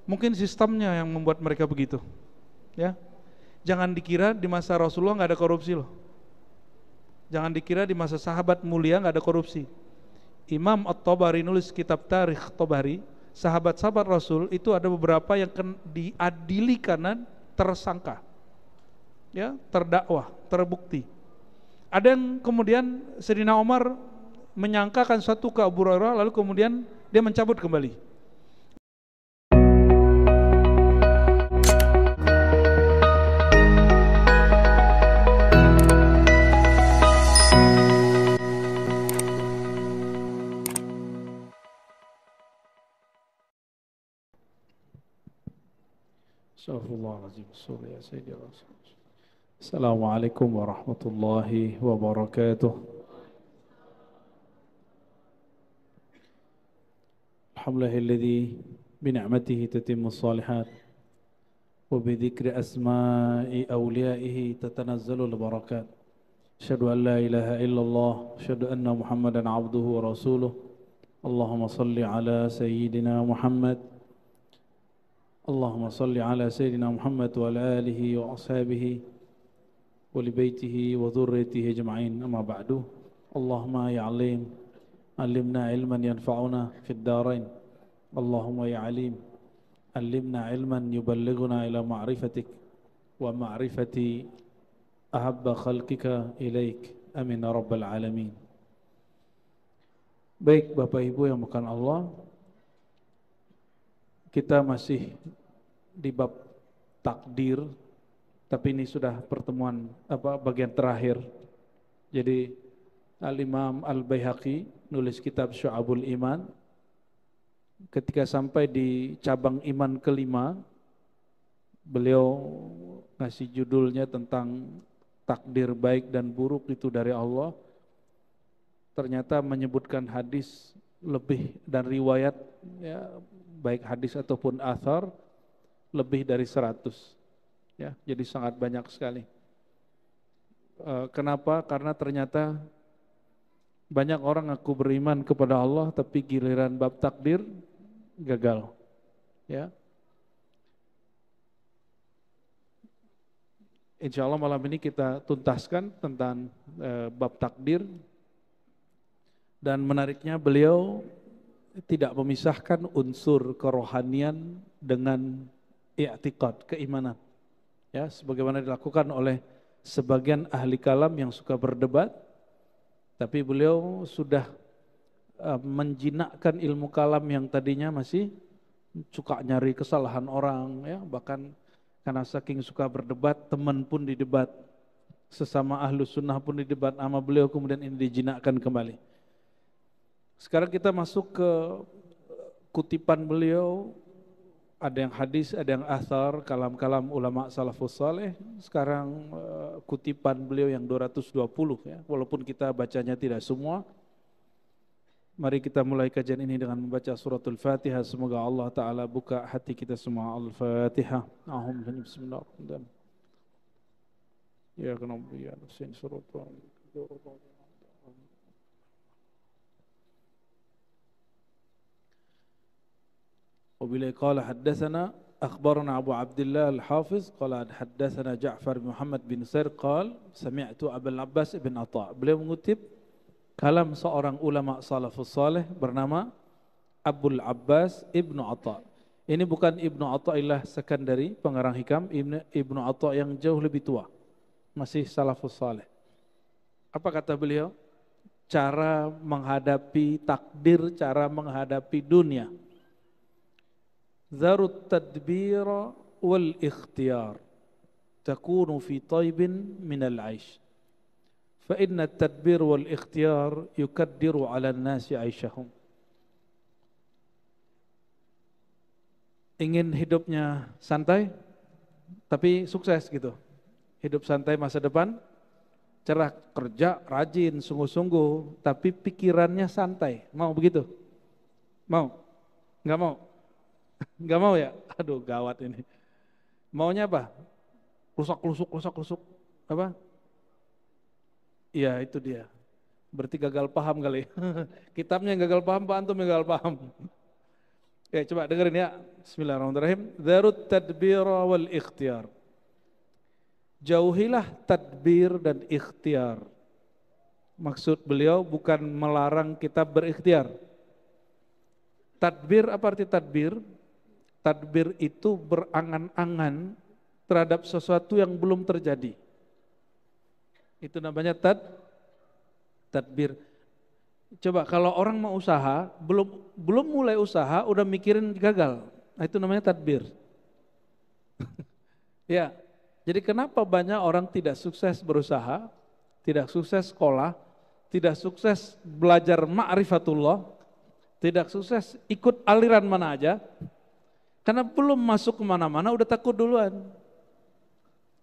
Mungkin sistemnya yang membuat mereka begitu. Ya, jangan dikira di masa Rasulullah nggak ada korupsi loh. Jangan dikira di masa sahabat mulia nggak ada korupsi. Imam At-Tabari nulis kitab Tarikh Tabari, sahabat-sahabat Rasul itu ada beberapa yang diadili karena tersangka, ya, terdakwa, terbukti. Ada yang kemudian Sayyidina Umar menyangkakan satu ke Abu Hurairah, lalu kemudian dia mencabut kembali. Astagfirullahaladzim. Ya Sayyidi Rasul. Assalamualaikum warahmatullahi wabarakatuh. Alhamdulillahilladzi bini'matihi tatimmus salihat wa bidzikri asma'i awliyaihi tatanazzalul barakat. Asyhadu an la ilaha illallah, asyhadu anna Muhammadan abduhu wa rasuluh. Allahumma salli ala sayyidina Muhammad. Allahumma salli ala sayyidina Muhammad wa ala alihi wa ashabihi wa li baitihi wa dhurriyyatihi ajma'in. Amma ba'du. Allahumma ya alim, alimna ilman yanfa'una fid darain. Allahumma ya alim, alimna ilman yuballighuna ila ma'rifatik wa ma'rifati ahabba khalqika ilaik. Amin ya rabbal alamin. Baik Bapak Ibu yang bukan Allah, kita masih di bab takdir, tapi ini sudah pertemuan bagian terakhir. Jadi Al-Imam Al-Baihaqi nulis kitab Syu'abul Iman. Ketika sampai di cabang iman kelima, beliau ngasih judulnya tentang takdir baik dan buruk itu dari Allah. Ternyata menyebutkan hadis lebih dan riwayat, ya, baik hadis ataupun athar lebih dari 100, ya, jadi sangat banyak sekali. Kenapa? Karena ternyata banyak orang ngaku beriman kepada Allah tapi giliran bab takdir gagal, ya. Insya Allah malam ini kita tuntaskan tentang bab takdir. Dan menariknya beliau tidak memisahkan unsur kerohanian dengan i'tiqad, keimanan. Ya, sebagaimana dilakukan oleh sebagian ahli kalam yang suka berdebat, tapi beliau sudah menjinakkan ilmu kalam yang tadinya masih suka nyari kesalahan orang, ya, bahkan karena saking suka berdebat, teman pun didebat, sesama ahlus sunnah pun didebat sama beliau, kemudian ini dijinakkan kembali. Sekarang kita masuk ke kutipan beliau, ada yang hadis, ada yang athar, kalam-kalam ulama salafus saleh. Sekarang kutipan beliau yang 220, ya, walaupun kita bacanya tidak semua. Mari kita mulai kajian ini dengan membaca suratul Fatihah. Semoga Allah Ta'ala buka hati kita semua. Al-Fatihah. Bismillahirrahmanirrahim. Ya kenapa ya suratul وبالله قال حدثنا أخبرنا أبو عبد الله الحافظ قال حدثنا جعفر بن محمد بن سير قال سمعت أبا العباس بن عطاء. Beliau mengutip kalam seorang ulama salafus saleh bernama Abul Abbas Ibnu Atha. Ini bukan Ibnu Athaillah Sekandari pengarang hikam, Ibnu Atha yang jauh lebih tua, masih salafus saleh. Apa kata beliau? Cara menghadapi takdir, cara menghadapi dunia. Zarut tadbira wal ikhtiyar takunu fi taibin minal aish fa inna tadbir wal ikhtiyar yukaddiru ala nasi aisyahum. Ingin hidupnya santai tapi sukses gitu, hidup santai masa depan, cerah, kerja rajin sungguh-sungguh tapi pikirannya santai, mau begitu? Mau? Enggak mau? Enggak mau ya? Aduh gawat ini. Maunya apa? Rusak-rusuk. Apa? Iya itu dia. Berarti gagal paham kali. Kitabnya yang gagal paham, Pak Antum yang gagal paham. Coba dengerin ya. Bismillahirrahmanirrahim. Darut tadbir wal ikhtiar. Jauhilah tadbir dan ikhtiar. Maksud beliau bukan melarang kita berikhtiar. Tadbir, apa arti tadbir? Tadbir itu berangan-angan terhadap sesuatu yang belum terjadi. Itu namanya tadbir. Coba kalau orang mau usaha, belum mulai usaha udah mikirin gagal. Nah, itu namanya tadbir. Ya. Jadi kenapa banyak orang tidak sukses berusaha, tidak sukses sekolah, tidak sukses belajar ma'rifatullah, tidak sukses ikut aliran mana aja, karena belum masuk kemana-mana udah takut duluan.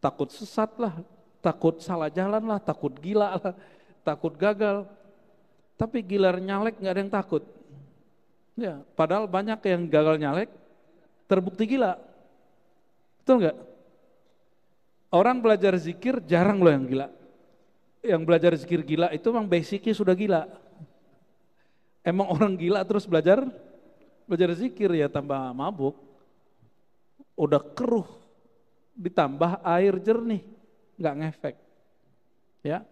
Takut sesat lah, takut salah jalan lah, takut gila lah, takut gagal. Tapi gilar nyalek nggak ada yang takut. Ya, padahal banyak yang gagal nyalek terbukti gila. Betul nggak? Orang belajar zikir jarang loh yang gila. Yang belajar zikir gila itu memang basicnya sudah gila. Emang orang gila terus belajar zikir ya tambah mabuk. Udah keruh, ditambah air jernih, nggak ngefek. Ya,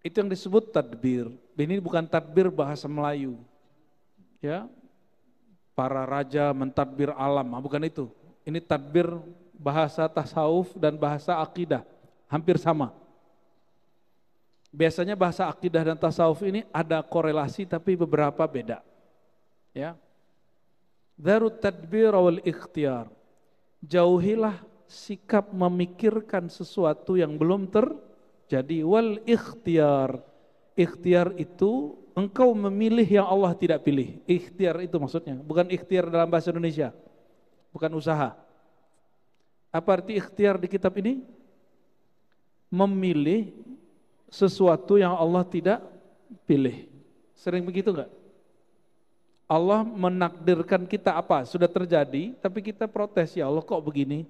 itu yang disebut tadbir. Ini bukan tadbir bahasa Melayu. Ya, para raja mentadbir alam, bukan itu. Ini tadbir bahasa tasawuf dan bahasa akidah, hampir sama. Biasanya bahasa akidah dan tasawuf ini ada korelasi tapi beberapa beda. Ya. Darut tadbir wal ikhtiar. Jauhilah sikap memikirkan sesuatu yang belum terjadi. Wal ikhtiar. Ikhtiar itu engkau memilih yang Allah tidak pilih. Ikhtiar itu maksudnya, bukan ikhtiar dalam bahasa Indonesia. Bukan usaha. Apa arti ikhtiar di kitab ini? Memilih sesuatu yang Allah tidak pilih. Sering begitu enggak? Allah menakdirkan kita apa? Sudah terjadi, tapi kita protes, ya Allah kok begini?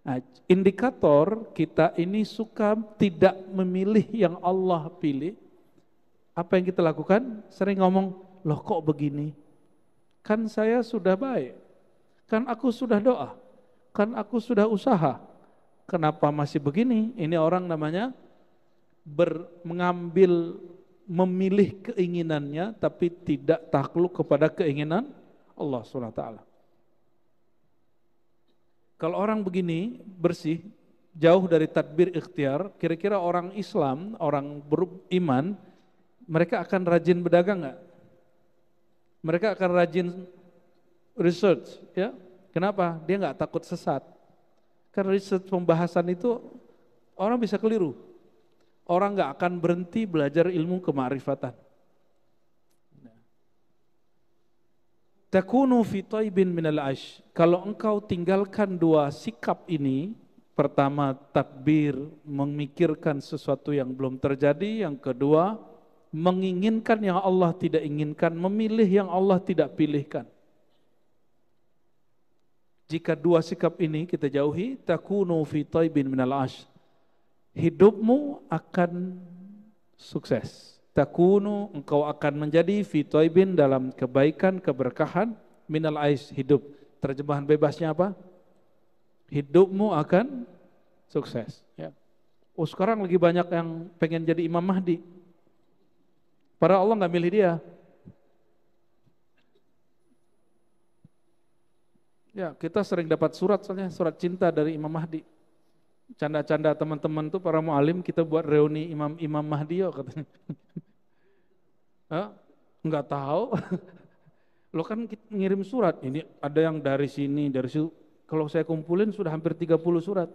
Nah, indikator kita ini suka tidak memilih yang Allah pilih. Apa yang kita lakukan? Sering ngomong, loh kok begini? Kan saya sudah baik, kan aku sudah doa, kan aku sudah usaha, kenapa masih begini? Ini orang namanya mengambil, memilih keinginannya tapi tidak takluk kepada keinginan Allah SWT. Kalau orang begini bersih, jauh dari tadbir ikhtiar, kira-kira orang Islam, orang beriman, mereka akan rajin berdagang enggak? Mereka akan rajin research, ya. Kenapa? Dia enggak takut sesat. Karena research pembahasan itu orang bisa keliru. Orang enggak akan berhenti belajar ilmu kemakrifatan. Takunu fi taibin minal aish. Kalau engkau tinggalkan dua sikap ini, pertama tadbir, memikirkan sesuatu yang belum terjadi, yang kedua menginginkan yang Allah tidak inginkan, memilih yang Allah tidak pilihkan. Jika dua sikap ini kita jauhi, takunu fi taibin minal aish. Hidupmu akan sukses. Takunu, engkau akan menjadi fi taibin, dalam kebaikan, keberkahan, minal aish, hidup. Terjemahan bebasnya apa? Hidupmu akan sukses. Ya. Oh, sekarang lagi banyak yang pengen jadi Imam Mahdi. Padahal Allah nggak milih dia. Ya, kita sering dapat surat, soalnya surat cinta dari Imam Mahdi. Canda-canda teman-teman tuh para mualim, kita buat reuni Imam Mahdi yo katanya. Enggak tahu. Lo kan ngirim surat, ini ada yang dari sini, dari situ. Kalau saya kumpulin sudah hampir 30 surat.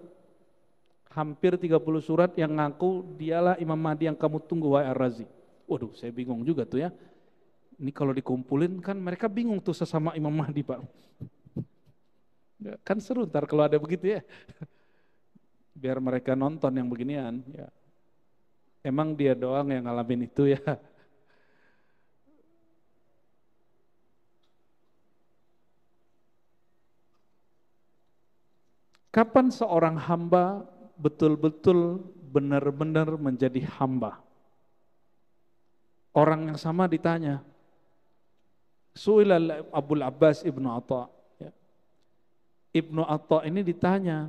Hampir 30 surat yang ngaku dialah Imam Mahdi yang kamu tunggu, wahai Ar-Razi. Waduh, saya bingung juga tuh ya. Ini kalau dikumpulin kan mereka bingung tuh sesama Imam Mahdi, Pak. Kan seru ntar kalau ada begitu ya. Biar mereka nonton yang beginian. Ya. Emang dia doang yang ngalamin itu ya. Kapan seorang hamba betul-betul benar-benar menjadi hamba? Orang yang sama ditanya, Su'ilal Abul Abbas Ibnu Atha. Ya. Ibnu Atha ini ditanya,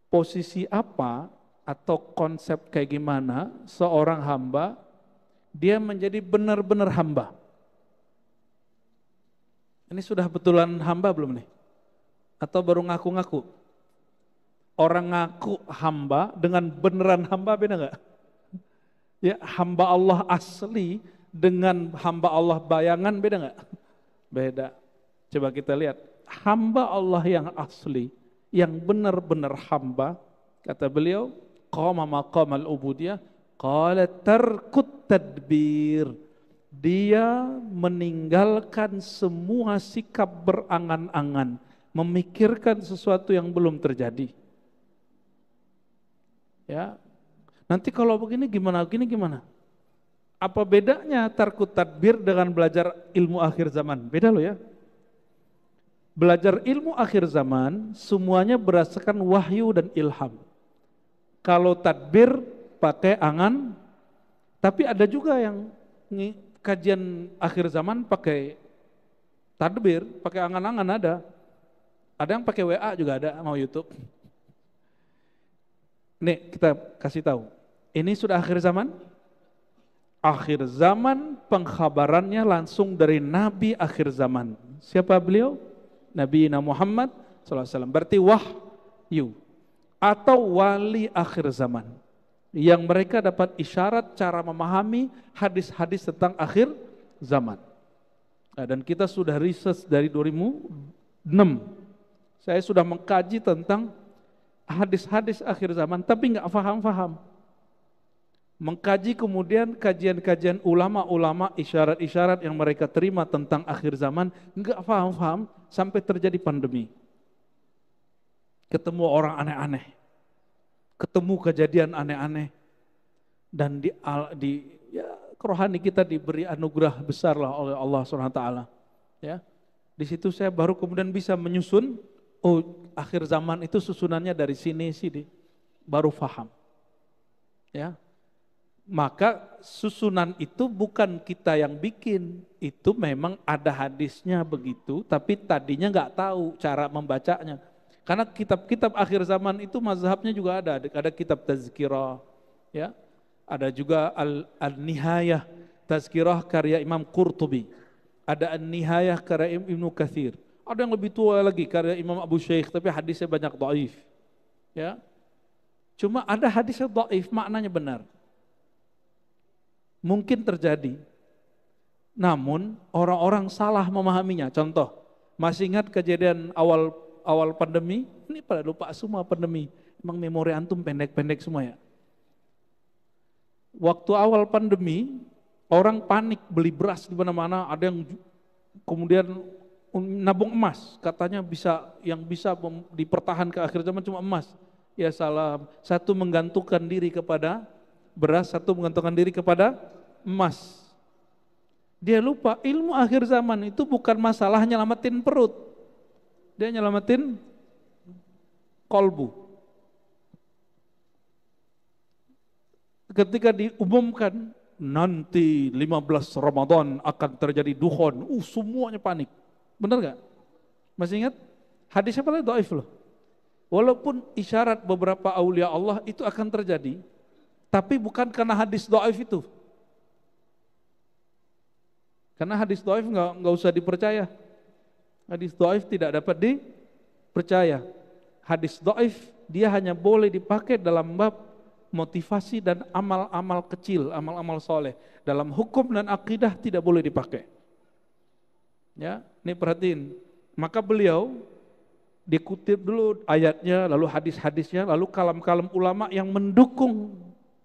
posisi apa atau konsep kayak gimana seorang hamba dia menjadi benar-benar hamba. Ini sudah betulan hamba belum nih? Atau baru ngaku-ngaku? Orang ngaku hamba dengan beneran hamba beda nggak? Ya, hamba Allah asli dengan hamba Allah bayangan beda nggak? Beda. Coba kita lihat. Hamba Allah yang asli, yang benar-benar hamba, kata beliau, qama maqamal ubudiyah, qala tarkut tadbir. Dia meninggalkan semua sikap berangan-angan, memikirkan sesuatu yang belum terjadi. Ya, nanti kalau begini gimana? Apa bedanya tarkut tadbir dengan belajar ilmu akhir zaman? Beda loh ya. Belajar ilmu akhir zaman semuanya berdasarkan wahyu dan ilham. Kalau tadbir pakai angan, tapi ada juga yang kajian akhir zaman pakai tadbir, pakai angan-angan ada. Ada yang pakai WA juga ada, mau YouTube. Nih kita kasih tahu, ini sudah akhir zaman. Akhir zaman pengkhabarannya langsung dari Nabi akhir zaman. Siapa beliau? Nabi Muhammad SAW. Berarti wahyu atau wali akhir zaman. Yang mereka dapat isyarat cara memahami hadis-hadis tentang akhir zaman. Nah, dan kita sudah riset dari 2006. Saya sudah mengkaji tentang hadis-hadis akhir zaman, tapi nggak paham-paham. Mengkaji kemudian kajian-kajian ulama-ulama, isyarat-isyarat yang mereka terima tentang akhir zaman, nggak paham-paham sampai terjadi pandemi. Ketemu orang aneh-aneh, ketemu kejadian aneh-aneh, dan rohani kita diberi anugerah besar lah oleh Allah SWT. Ya, di situ saya baru kemudian bisa menyusun, oh akhir zaman itu susunannya dari sini, baru paham. Ya. Maka susunan itu bukan kita yang bikin, itu memang ada hadisnya begitu, tapi tadinya nggak tahu cara membacanya. Karena kitab-kitab akhir zaman itu mazhabnya juga ada kitab tazkirah, ya, ada juga al-nihayah, tazkirah karya Imam Qurtubi, ada an-nihayah karya Ibnu Katsir, ada yang lebih tua lagi karya Imam Abu Syekh, tapi hadisnya banyak dhaif, ya. Cuma ada hadisnya dhaif, maknanya benar. Mungkin terjadi, namun orang-orang salah memahaminya. Contoh, masih ingat kejadian awal pandemi? Ini pada lupa semua pandemi. Emang memori antum pendek-pendek semua ya. Waktu awal pandemi, orang panik beli beras di mana-mana. Ada yang kemudian nabung emas, katanya yang bisa dipertahan ke akhir zaman cuma emas. Ya salam, satu menggantungkan diri kepada beras, satu menggantungkan diri kepada emas. Dia lupa ilmu akhir zaman itu bukan masalah nyelamatin perut, dia nyelamatin kolbu. Ketika diumumkan nanti 15 Ramadan akan terjadi dukhon, semuanya panik. Benar gak? Masih ingat? Hadisnya paling dhaif loh. Walaupun isyarat beberapa aulia Allah itu akan terjadi, tapi bukan karena hadis dhaif itu. Karena hadis dhaif nggak usah dipercaya. Hadis dhaif tidak dapat dipercaya. Hadis dhaif dia hanya boleh dipakai dalam bab motivasi dan amal-amal kecil, amal-amal soleh. Dalam hukum dan akidah tidak boleh dipakai. Ya, ini perhatiin. Maka beliau dikutip dulu ayatnya, lalu hadis-hadisnya, lalu kalam-kalam ulama yang mendukung.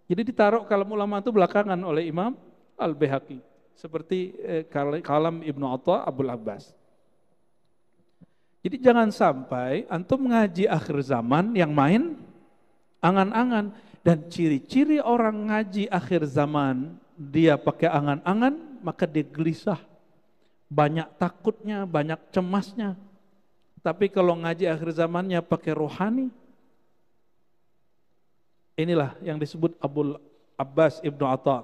Jadi ditaruh kalam ulama itu belakangan oleh Imam Al-Baihaqi. Seperti kalam Ibnu Atha Abul Abbas. Jadi jangan sampai antum ngaji akhir zaman yang main angan-angan. Dan ciri-ciri orang ngaji akhir zaman, dia pakai angan-angan, maka dia gelisah. Banyak takutnya, banyak cemasnya. Tapi kalau ngaji akhir zamannya pakai rohani, inilah yang disebut Abul Abbas Ibnu Atha.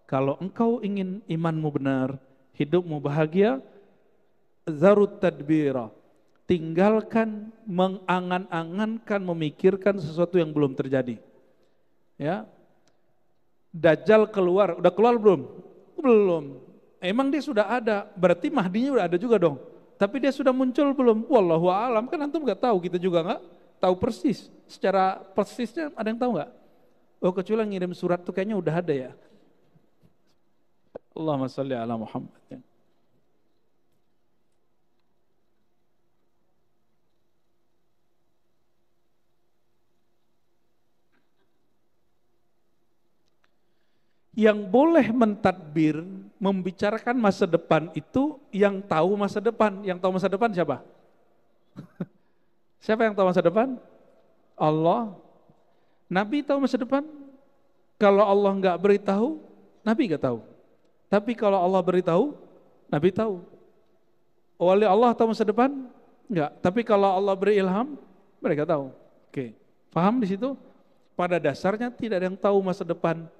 Kalau engkau ingin imanmu benar, hidupmu bahagia, zarut tadbira, tinggalkan mengangan-angankan, memikirkan sesuatu yang belum terjadi. Ya, Dajjal keluar, udah keluar belum? Belum. Emang dia sudah ada, berarti Mahdinya udah ada juga dong. Tapi dia sudah muncul belum? Wallahu a'lam, kan antum nggak tahu, kita juga nggak tahu persis. Secara persisnya ada yang tahu nggak? Oh, kecuali yang ngirim surat tuh kayaknya udah ada ya. Allahumma shalli ala Muhammad. Yang boleh mentadbir, membicarakan masa depan itu yang tahu masa depan. Yang tahu masa depan siapa? Siapa yang tahu masa depan? Allah. Nabi tahu masa depan? Kalau Allah nggak beritahu, Nabi nggak tahu. Tapi kalau Allah beritahu, Nabi tahu. Wali Allah tahu masa depan? Enggak. Tapi kalau Allah beri ilham, mereka tahu. Oke. Paham di situ? Pada dasarnya tidak ada yang tahu masa depan,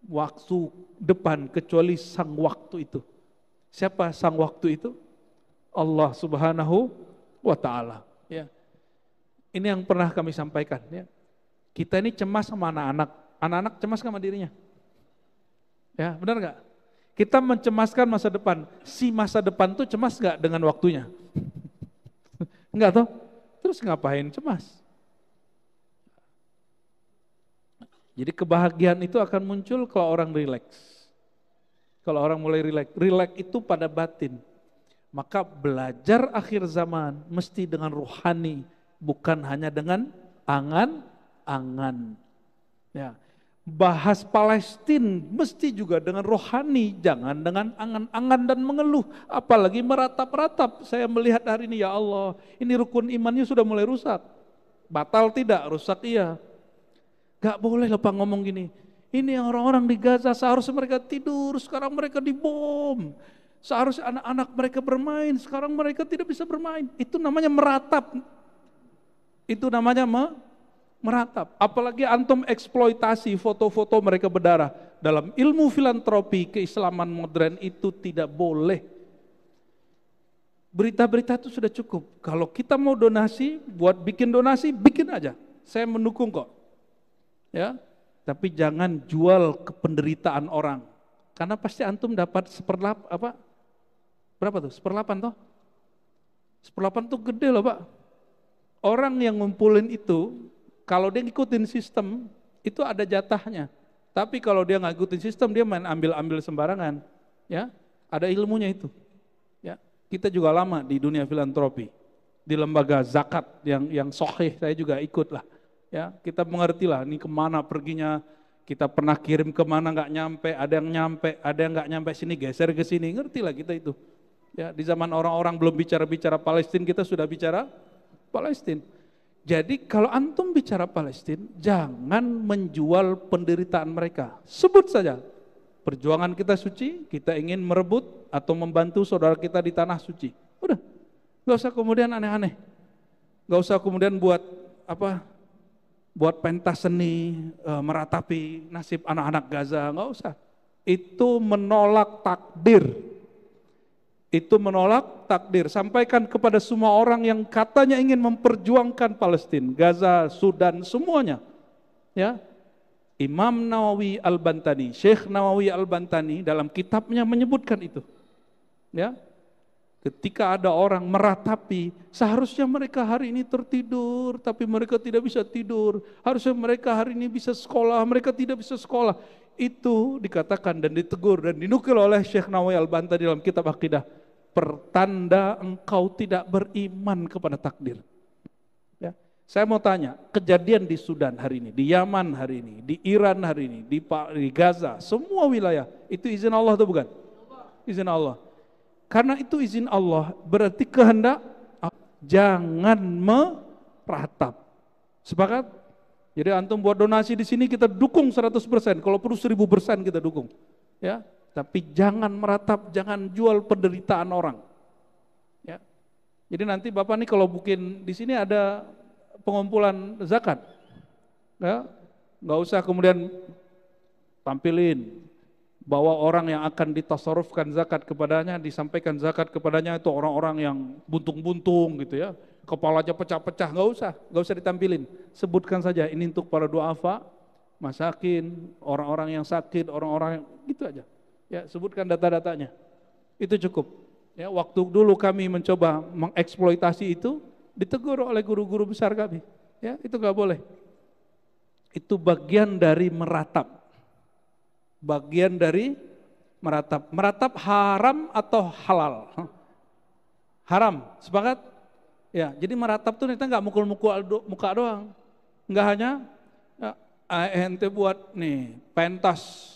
waktu depan kecuali sang waktu itu. Siapa sang waktu itu? Allah Subhanahu wa taala, ya. Ini yang pernah kami sampaikan, ya. Kita ini cemas sama anak-anak. Anak-anak cemas sama dirinya. Ya, benar enggak? Kita mencemaskan masa depan. Si masa depan tuh cemas enggak dengan waktunya? Enggak toh? Terus ngapain cemas? Jadi kebahagiaan itu akan muncul kalau orang rileks. Kalau orang mulai rileks. Rileks itu pada batin. Maka belajar akhir zaman mesti dengan ruhani, bukan hanya dengan angan-angan. Ya. Bahas Palestina mesti juga dengan rohani, jangan dengan angan-angan dan mengeluh, apalagi meratap-ratap. Saya melihat hari ini, ya Allah, ini rukun imannya sudah mulai rusak. Batal tidak, rusak iya. Gak boleh loh Pak ngomong gini. Ini orang-orang di Gaza seharusnya mereka tidur, sekarang mereka dibom. Seharusnya anak-anak mereka bermain, sekarang mereka tidak bisa bermain. Itu namanya meratap. Itu namanya meratap. Apalagi antum eksploitasi foto-foto mereka berdarah. Dalam ilmu filantropi keislaman modern itu tidak boleh. Berita-berita itu sudah cukup. Kalau kita mau donasi, buat bikin donasi, bikin aja. Saya mendukung kok. Ya, tapi jangan jual kependeritaan orang. Karena pasti antum dapat berapa tuh? 1/8 toh? 1/8 tuh gede loh Pak. Orang yang ngumpulin itu, kalau dia ngikutin sistem, itu ada jatahnya. Tapi kalau dia nggak ngikutin sistem, dia main ambil-ambil sembarangan. Ya, ada ilmunya itu. Ya, kita juga lama di dunia filantropi, di lembaga zakat yang sahih saya juga ikut lah. Ya, kita mengerti lah, ini kemana perginya. Kita pernah kirim kemana nggak nyampe, ada yang nggak nyampe sini, geser ke sini, ngerti lah kita itu. Ya, di zaman orang-orang belum bicara Palestina, kita sudah bicara Palestina. Jadi kalau antum bicara Palestina, jangan menjual penderitaan mereka. Sebut saja, perjuangan kita suci, kita ingin merebut atau membantu saudara kita di tanah suci. Udah, nggak usah kemudian aneh-aneh, nggak usah kemudian buat pentas seni, meratapi nasib anak-anak Gaza, nggak usah. Itu menolak takdir. Itu menolak takdir. Sampaikan kepada semua orang yang katanya ingin memperjuangkan Palestina, Gaza, Sudan, semuanya. Ya, Imam Nawawi Al-Bantani, Syekh Nawawi Al-Bantani dalam kitabnya menyebutkan itu. Ya, ketika ada orang meratapi, seharusnya mereka hari ini tertidur, tapi mereka tidak bisa tidur. Harusnya mereka hari ini bisa sekolah, mereka tidak bisa sekolah. Itu dikatakan dan ditegur dan dinukil oleh Syekh Nawawi Al-Bantani dalam kitab Aqidah. Pertanda engkau tidak beriman kepada takdir. Ya. Saya mau tanya, kejadian di Sudan hari ini, di Yaman hari ini, di Iran hari ini, di Gaza, semua wilayah, itu izin Allah atau bukan? Izin Allah. Karena itu izin Allah, berarti kehendak, jangan meratap. Sepakat? Jadi antum buat donasi di sini kita dukung 100%, kalau perlu 1000% kita dukung. Ya, tapi jangan meratap, jangan jual penderitaan orang. Ya. Jadi nanti Bapak nih kalau bikin di sini ada pengumpulan zakat. Ya, enggak usah kemudian tampilin bahwa orang yang akan ditasarrufkan zakat kepadanya, disampaikan zakat kepadanya itu orang-orang yang buntung-buntung gitu ya, kepalanya pecah-pecah, nggak usah ditampilin, sebutkan saja ini untuk para duafa, masakin, orang-orang yang sakit, orang-orang yang gitu aja, ya sebutkan data-datanya, itu cukup. Ya, waktu dulu kami mencoba mengeksploitasi itu, ditegur oleh guru-guru besar kami, ya itu nggak boleh, itu bagian dari meratap. Bagian dari meratap. Meratap haram atau halal? Haram, sepakat? Ya, jadi meratap tuh kita nggak mukul-mukul muka doang. Nggak hanya ya, ente buat nih pentas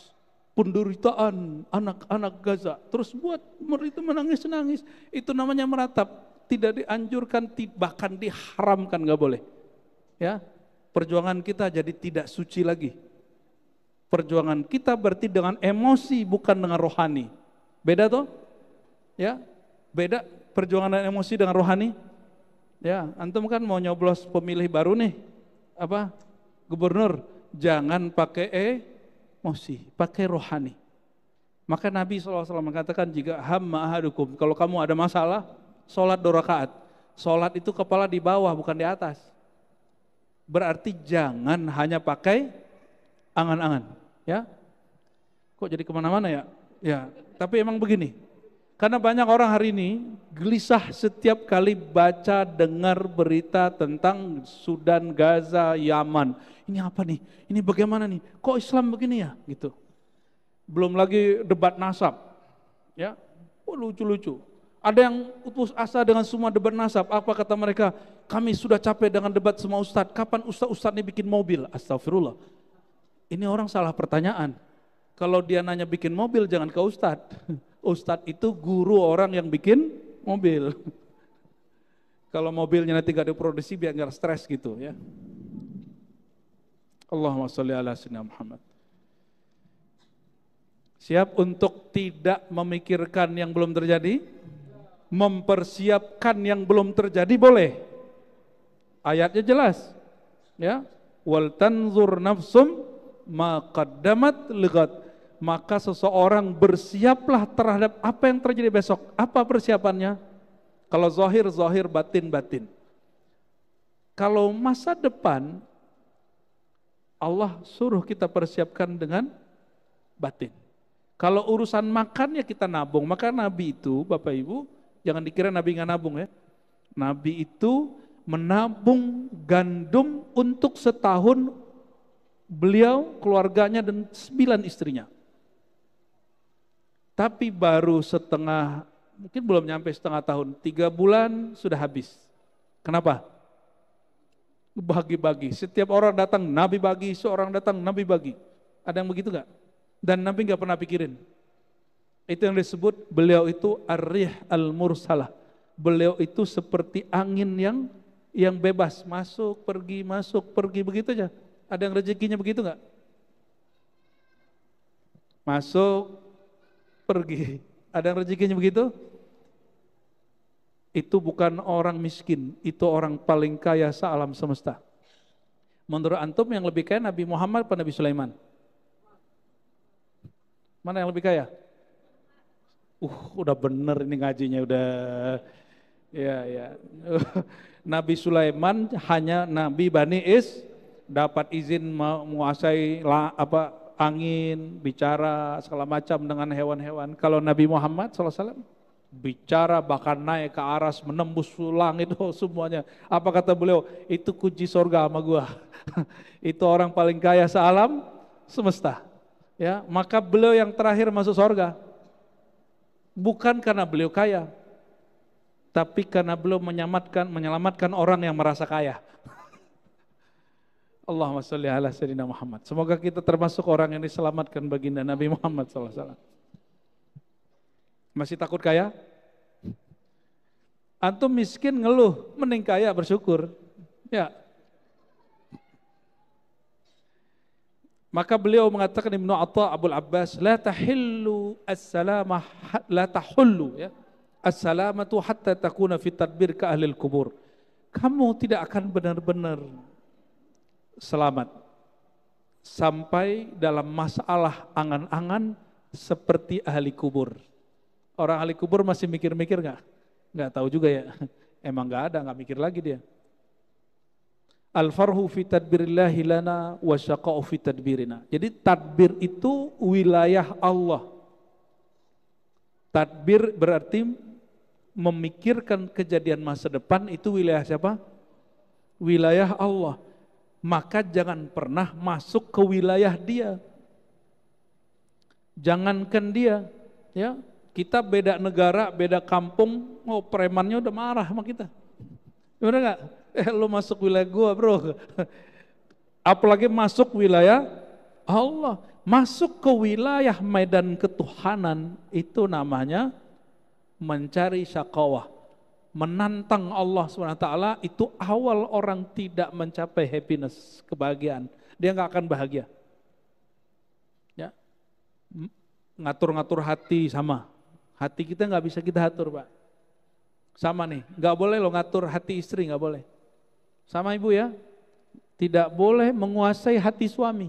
penderitaan anak-anak Gaza, terus buat itu menangis-nangis, itu namanya meratap. Tidak dianjurkan, bahkan diharamkan, nggak boleh. Ya, perjuangan kita jadi tidak suci lagi. Perjuangan kita berarti dengan emosi bukan dengan rohani. Beda toh? Ya, beda perjuangan dengan emosi dengan rohani. Ya, antum kan mau nyoblos pemilih baru nih, apa? Gubernur, jangan pakai emosi, pakai rohani. Maka Nabi SAW mengatakan jika hamma ahadukum, kalau kamu ada masalah, sholat 2 rakaat. Sholat itu kepala di bawah bukan di atas. Berarti jangan hanya pakai angan-angan, ya. Kok jadi kemana-mana ya? Ya, tapi emang begini. Karena banyak orang hari ini gelisah setiap kali baca dengar berita tentang Sudan, Gaza, Yaman. Ini apa nih? Ini bagaimana nih? Kok Islam begini ya? Gitu. Belum lagi debat nasab, ya. Oh, lucu-lucu. Ada yang putus asa dengan semua debat nasab. Apa kata mereka? Kami sudah capek dengan debat semua ustadz. Kapan ustadz ini bikin mobil? Astagfirullah. Ini orang salah pertanyaan. Kalau dia nanya bikin mobil, jangan ke ustadz. Ustadz itu guru orang yang bikin mobil. Kalau mobilnya nanti gak diproduksi, biar gak stres gitu ya. Allahumma sholli ala sayyidina Muhammad. Siap untuk tidak memikirkan yang belum terjadi? Mempersiapkan yang belum terjadi boleh. Ayatnya jelas. Ya. Wal tanzur nafsum ma qaddamat lighat. Maka seseorang bersiaplah terhadap apa yang terjadi besok. Apa persiapannya? Kalau zahir, zahir, batin, batin. Kalau masa depan, Allah suruh kita persiapkan dengan batin. Kalau urusan makannya kita nabung, maka Nabi itu, Bapak Ibu, jangan dikira Nabi nggak nabung ya. Nabi itu menabung gandum untuk setahun beliau, keluarganya dan 9 istrinya. Tapi baru setengah, mungkin belum nyampe setengah tahun, 3 bulan sudah habis. Kenapa? Bagi-bagi. Setiap orang datang Nabi bagi, seorang datang Nabi bagi. Ada yang begitu gak? Dan Nabi gak pernah pikirin. Itu yang disebut beliau itu ar-rih al-mursalah. Beliau itu seperti angin yang bebas, masuk, pergi begitu aja. Ada yang rezekinya begitu gak? Masuk, pergi. Ada yang rezekinya begitu? Itu bukan orang miskin, itu orang paling kaya se-alam semesta. Menurut antum yang lebih kaya Nabi Muhammad atau Nabi Sulaiman? Mana yang lebih kaya? Udah bener ini ngajinya udah. Ya. Nabi Sulaiman hanya Nabi Bani dapat izin menguasai angin, bicara segala macam dengan hewan-hewan. Kalau Nabi Muhammad SAW bicara bahkan naik ke aras, menembus langit itu semuanya. Apa kata beliau? Itu kunci surga sama gua. Itu orang paling kaya se-alam semesta. Ya, maka beliau yang terakhir masuk surga. Bukan karena beliau kaya, tapi karena beliau menyelamatkan orang yang merasa kaya. Allahumma sholli ala sayyidina Muhammad. Semoga kita termasuk orang yang diselamatkan baginda Nabi Muhammad SAW. Masih takut kaya? Antum miskin ngeluh, mending kaya bersyukur. Ya. Maka beliau mengatakan Ibnu Atha Abul Abbas, la tahillu as-salamah, la tahullu ya. As-salamatu hatta takuna fi tadbir ka ahlil kubur. Kamu tidak akan benar-benar selamat sampai dalam masalah angan-angan seperti ahli kubur. Orang ahli kubur masih mikir-mikir nggak? Nggak tahu juga ya. Emang nggak ada, nggak mikir lagi dia. Al-farhu fi tadbirillahi lana wa syaqa'u fi tadbirina. Jadi tadbir itu wilayah Allah. Tadbir berarti memikirkan kejadian masa depan, itu wilayah siapa? Wilayah Allah. Maka jangan pernah masuk ke wilayah dia. Jangankan dia, ya. Kita beda negara, beda kampung, premannya udah marah sama kita. Bener nggak? Lu masuk wilayah gua, bro. Apalagi masuk wilayah Allah. Masuk ke wilayah medan ketuhanan, itu namanya mencari syakawah. Menantang Allah SWT, itu awal orang tidak mencapai happiness, kebahagiaan. Dia nggak akan bahagia. Ya, ngatur-ngatur hati sama. Hati kita nggak bisa kita atur, Pak. Sama nih, nggak boleh lo ngatur hati istri, nggak boleh. Sama ibu ya, tidak boleh menguasai hati suami.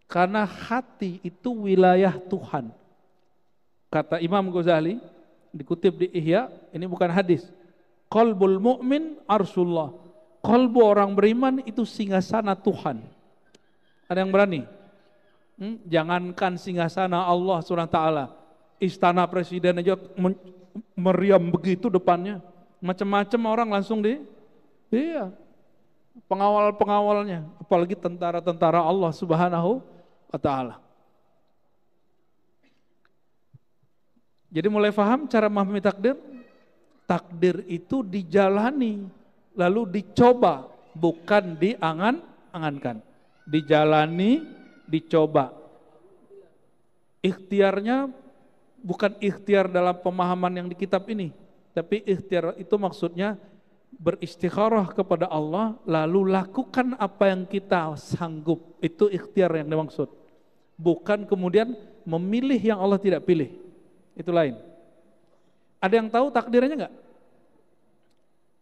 Karena hati itu wilayah Tuhan. Kata Imam Ghazali, dikutip di Ihya, ini bukan hadis. Qalbul mu'min arsullah. Qalbu orang beriman itu singgasana Tuhan. Ada yang berani? Jangankan singgasana Allah SWT, istana presiden aja meriam begitu depannya. Macam-macam orang langsung iya. Pengawal-pengawalnya, apalagi tentara-tentara Allah Subhanahu wa ta'ala. Jadi mulai paham cara memahami takdir? Takdir itu dijalani, lalu dicoba, bukan diangan-angankan. Dijalani, dicoba. Ikhtiarnya bukan ikhtiar dalam pemahaman yang di kitab ini, tapi ikhtiar itu maksudnya beristikharah kepada Allah, lalu lakukan apa yang kita sanggup. Itu ikhtiar yang dimaksud. Bukan kemudian memilih yang Allah tidak pilih. Itu lain. Ada yang tahu takdirnya enggak?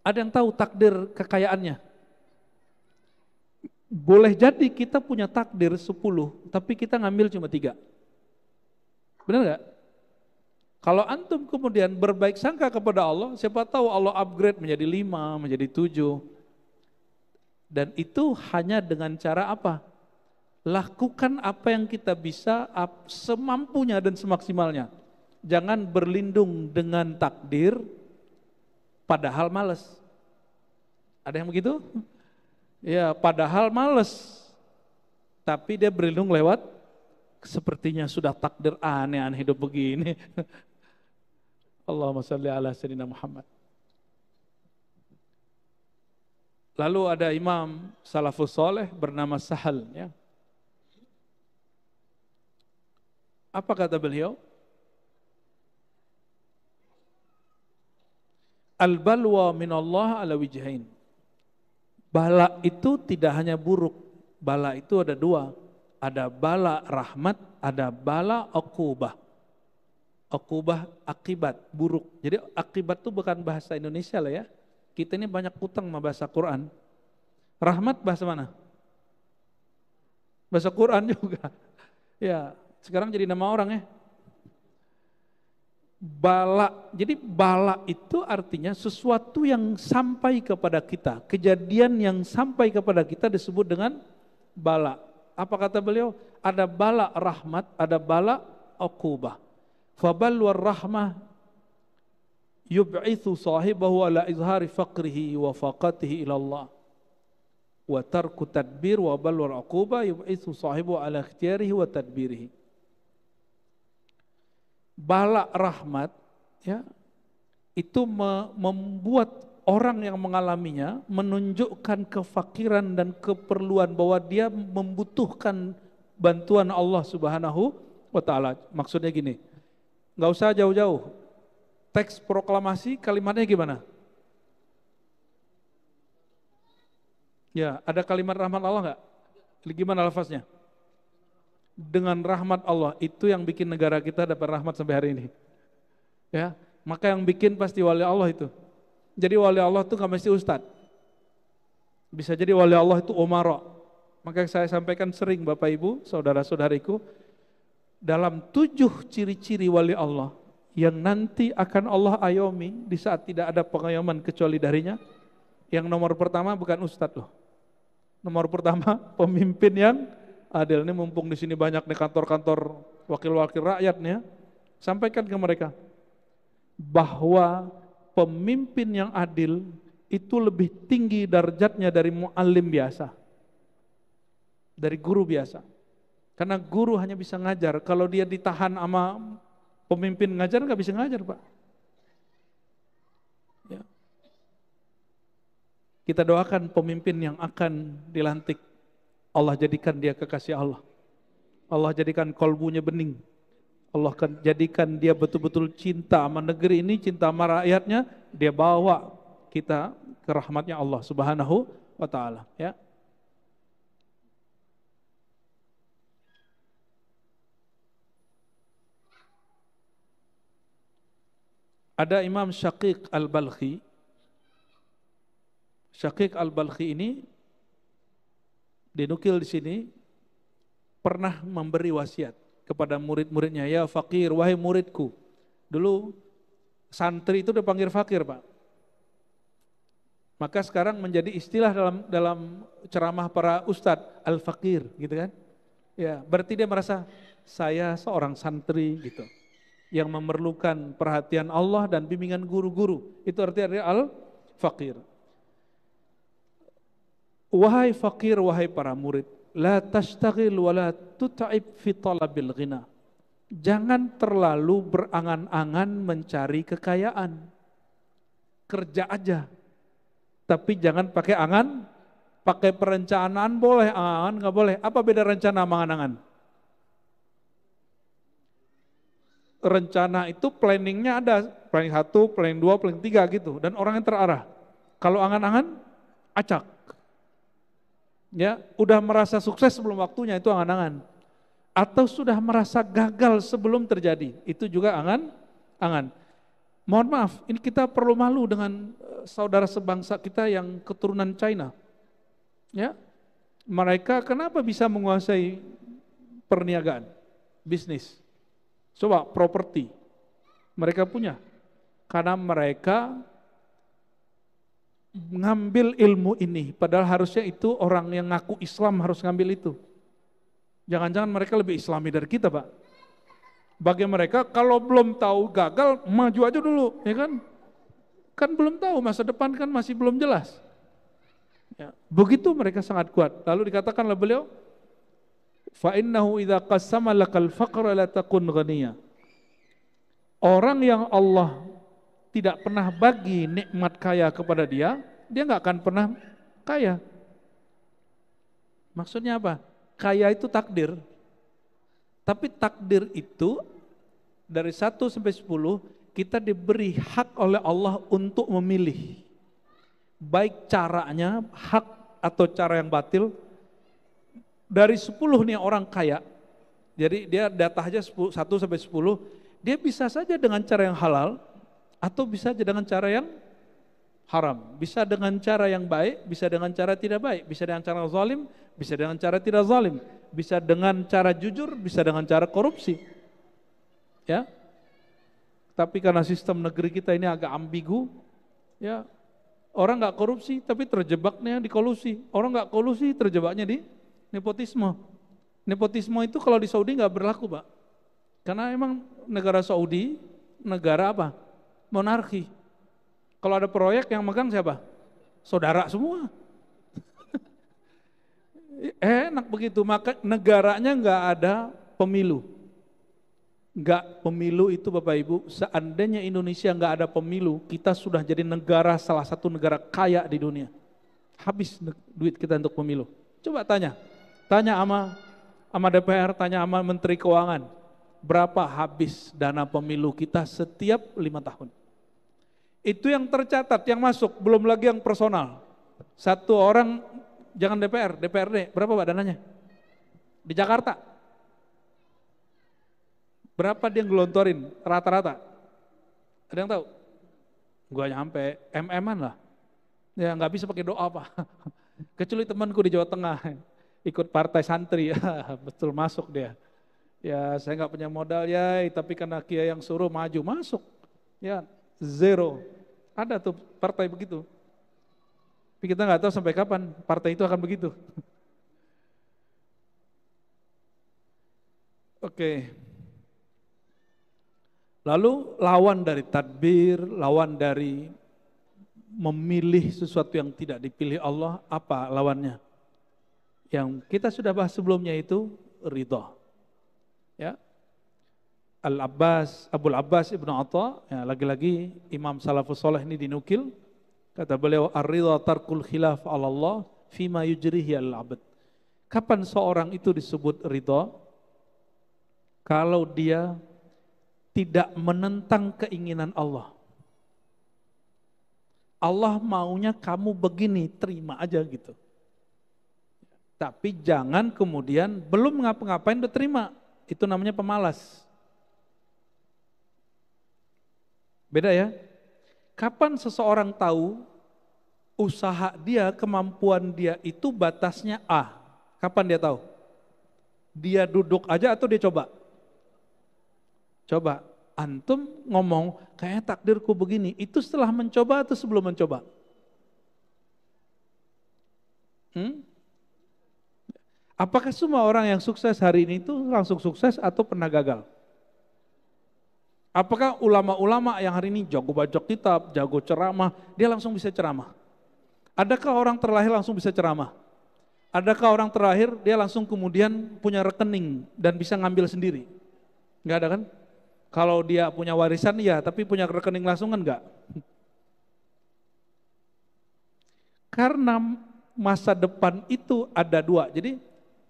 Ada yang tahu takdir kekayaannya? Boleh jadi kita punya takdir 10, tapi kita ngambil cuma 3. Benar enggak? Kalau antum kemudian berbaik sangka kepada Allah, siapa tahu Allah upgrade menjadi 5, menjadi 7. Dan itu hanya dengan cara apa? Lakukan apa yang kita bisa semampunya dan semaksimalnya. Jangan berlindung dengan takdir padahal malas. Ada yang begitu? Ya, padahal malas. Tapi dia berlindung lewat sepertinya sudah takdir aneh-aneh hidup begini. Allahumma shalli ala sayyidina Muhammad. Lalu ada imam salafus soleh bernama Sahal. Ya. Apa kata beliau? Al-balwa minallah ala wijhain. Bala itu tidak hanya buruk. Bala itu ada 2. Ada bala rahmat, ada bala uqubah. Uqubah akibat, buruk. Jadi akibat itu bukan bahasa Indonesia lah ya. Kita ini banyak utang sama bahasa Quran. Rahmat bahasa mana? Bahasa Quran juga. Ya, sekarang jadi nama orang ya. Bala, jadi bala itu artinya sesuatu yang sampai kepada kita. Kejadian yang sampai kepada kita disebut dengan bala. Apa kata beliau? Ada bala rahmat, ada bala uqubah. Fabalwar rahmah yub'ithu sahibahu ala izhari faqrihi wa faqatihi ila Allah. Wa tarku tadbir wa balwar uqubah yub'ithu sahibahu ala ikhtiyarihi wa tadbirihi. Bala rahmat ya, itu membuat orang yang mengalaminya menunjukkan kefakiran dan keperluan bahwa dia membutuhkan bantuan Allah Subhanahu wa ta'ala. Maksudnya gini, nggak usah jauh-jauh. Teks proklamasi kalimatnya gimana? Ya, ada kalimat rahmat Allah nggak? Gimana lafaznya? Dengan rahmat Allah, itu yang bikin negara kita dapat rahmat sampai hari ini. Ya, maka yang bikin pasti wali Allah itu. Jadi wali Allah itu nggak mesti ustadz. Bisa jadi wali Allah itu umara. Maka saya sampaikan sering Bapak Ibu, saudara-saudariku, dalam 7 ciri-ciri wali Allah yang nanti akan Allah ayomi di saat tidak ada pengayoman kecuali darinya. Yang nomor pertama bukan ustadz loh. Nomor pertama pemimpin yang adil. Ini mumpung di sini banyak nih kantor-kantor wakil-wakil rakyat nih ya. Sampaikan ke mereka bahwa pemimpin yang adil itu lebih tinggi darjatnya dari muallim biasa. Dari guru biasa. Karena guru hanya bisa ngajar, kalau dia ditahan sama pemimpin ngajar nggak bisa ngajar, Pak. Ya. Kita doakan pemimpin yang akan dilantik, Allah jadikan dia kekasih Allah. Allah jadikan kolbunya bening. Allah akan jadikan dia betul-betul cinta sama negeri ini, cinta sama rakyatnya, dia bawa kita ke rahmatnya Allah Subhanahu wa taala, ya. Ada Imam Syaqiq Al-Balkhi. Syaqiq Al-Balkhi ini dinukil di sini pernah memberi wasiat kepada murid-muridnya, ya fakir, wahai muridku. Dulu santri itu dipanggil fakir, Pak. Maka sekarang menjadi istilah dalam ceramah para ustadz, al-fakir, gitu kan? Ya, berarti dia merasa saya seorang santri gitu, yang memerlukan perhatian Allah dan bimbingan guru-guru. Itu artinya al-fakir. Wahai fakir, wahai para murid, la tashtagil wa la tut'ib fi talabil ghina. Jangan terlalu berangan-angan mencari kekayaan. Kerja aja. Tapi jangan pakai angan, pakai perencanaan boleh, angan nggak boleh. Apa beda rencana sama angan-angan? Rencana itu planningnya ada, planning 1, planning 2, planning 3 gitu, dan orang yang terarah. Kalau angan-angan, acak. Ya, udah merasa sukses sebelum waktunya, itu angan-angan. Atau sudah merasa gagal sebelum terjadi, itu juga angan-angan. Mohon maaf, ini kita perlu malu dengan saudara sebangsa kita yang keturunan China. Ya, mereka kenapa bisa menguasai perniagaan, bisnis? Coba properti, mereka punya. Karena mereka ngambil ilmu ini, padahal harusnya itu orang yang ngaku Islam harus ngambil itu. Jangan-jangan mereka lebih Islami dari kita, Pak. Bagi mereka kalau belum tahu gagal, maju aja dulu, ya kan? Kan belum tahu, masa depan kan masih belum jelas. Ya, begitu mereka sangat kuat. Lalu dikatakanlah beliau, fa innahu idza qassama lakal faqra la takun ghaniya. Orang yang Allah tidak pernah bagi nikmat kaya kepada dia nggak akan pernah kaya. Maksudnya apa? Kaya itu takdir. Tapi takdir itu dari 1 sampai 10 kita diberi hak oleh Allah untuk memilih. Baik caranya, hak atau cara yang batil. Dari 10 nih orang kaya, jadi dia data aja 1 sampai 10, dia bisa saja dengan cara yang halal, atau bisa saja dengan cara yang haram. Bisa dengan cara yang baik, bisa dengan cara tidak baik, bisa dengan cara zalim, bisa dengan cara tidak zalim, bisa dengan cara jujur, bisa dengan cara korupsi. Ya. Tapi karena sistem negeri kita ini agak ambigu, ya. Orang nggak korupsi tapi terjebaknya di kolusi. Orang nggak kolusi terjebaknya di nepotisme. Nepotisme itu kalau di Saudi nggak berlaku, Pak. Karena emang negara Saudi negara apa? Monarki. Kalau ada proyek yang megang siapa? Saudara semua. Enak begitu, maka negaranya nggak ada pemilu. Nggak pemilu itu Bapak Ibu, seandainya Indonesia nggak ada pemilu, kita sudah jadi negara, salah satu negara kaya di dunia. Habis duit kita untuk pemilu. Coba tanya sama DPR, tanya sama Menteri Keuangan, berapa habis dana pemilu kita setiap 5 tahun. Itu yang tercatat, yang masuk, belum lagi yang personal. Satu orang, jangan DPR, DPRD, berapa Pak dananya? Di Jakarta. Berapa dia ngelontorin rata-rata? Ada yang tahu? Gua nyampe, MM-an lah. Ya nggak bisa pakai doa Pak. Kecuali temanku di Jawa Tengah, ikut partai santri, betul masuk dia. Ya saya nggak punya modal ya, tapi karena kiai yang suruh maju masuk. Ya zero. Ada tuh partai begitu. Tapi kita nggak tahu sampai kapan partai itu akan begitu. Oke. Lalu lawan dari tadbir, lawan dari memilih sesuatu yang tidak dipilih Allah, apa lawannya? Yang kita sudah bahas sebelumnya itu ridha. Ya. Abul Abbas Ibnu Atha, ya, lagi-lagi Imam Salafus Saleh ini dinukil, kata beliau ar-ridha tarkul khilaf 'ala Allah fima yujrihi al-'abd. Kapan seorang itu disebut ridha? Kalau dia tidak menentang keinginan Allah. Allah maunya kamu begini, terima aja gitu. Tapi jangan kemudian belum ngapa-ngapain udah terima. Itu namanya pemalas. Beda ya. Kapan seseorang tahu usaha dia, kemampuan dia itu batasnya A? Kapan dia tahu? Dia duduk aja atau dia coba? Coba. Antum ngomong, kayaknya takdirku begini. Itu setelah mencoba atau sebelum mencoba? Apakah semua orang yang sukses hari ini itu langsung sukses atau pernah gagal? Apakah ulama-ulama yang hari ini jago baca kitab, jago ceramah, dia langsung bisa ceramah? Adakah orang terlahir langsung bisa ceramah? Adakah orang terlahir dia langsung kemudian punya rekening dan bisa ngambil sendiri? Enggak ada kan? Kalau dia punya warisan ya, tapi punya rekening langsung kan enggak? Karena masa depan itu ada dua. Jadi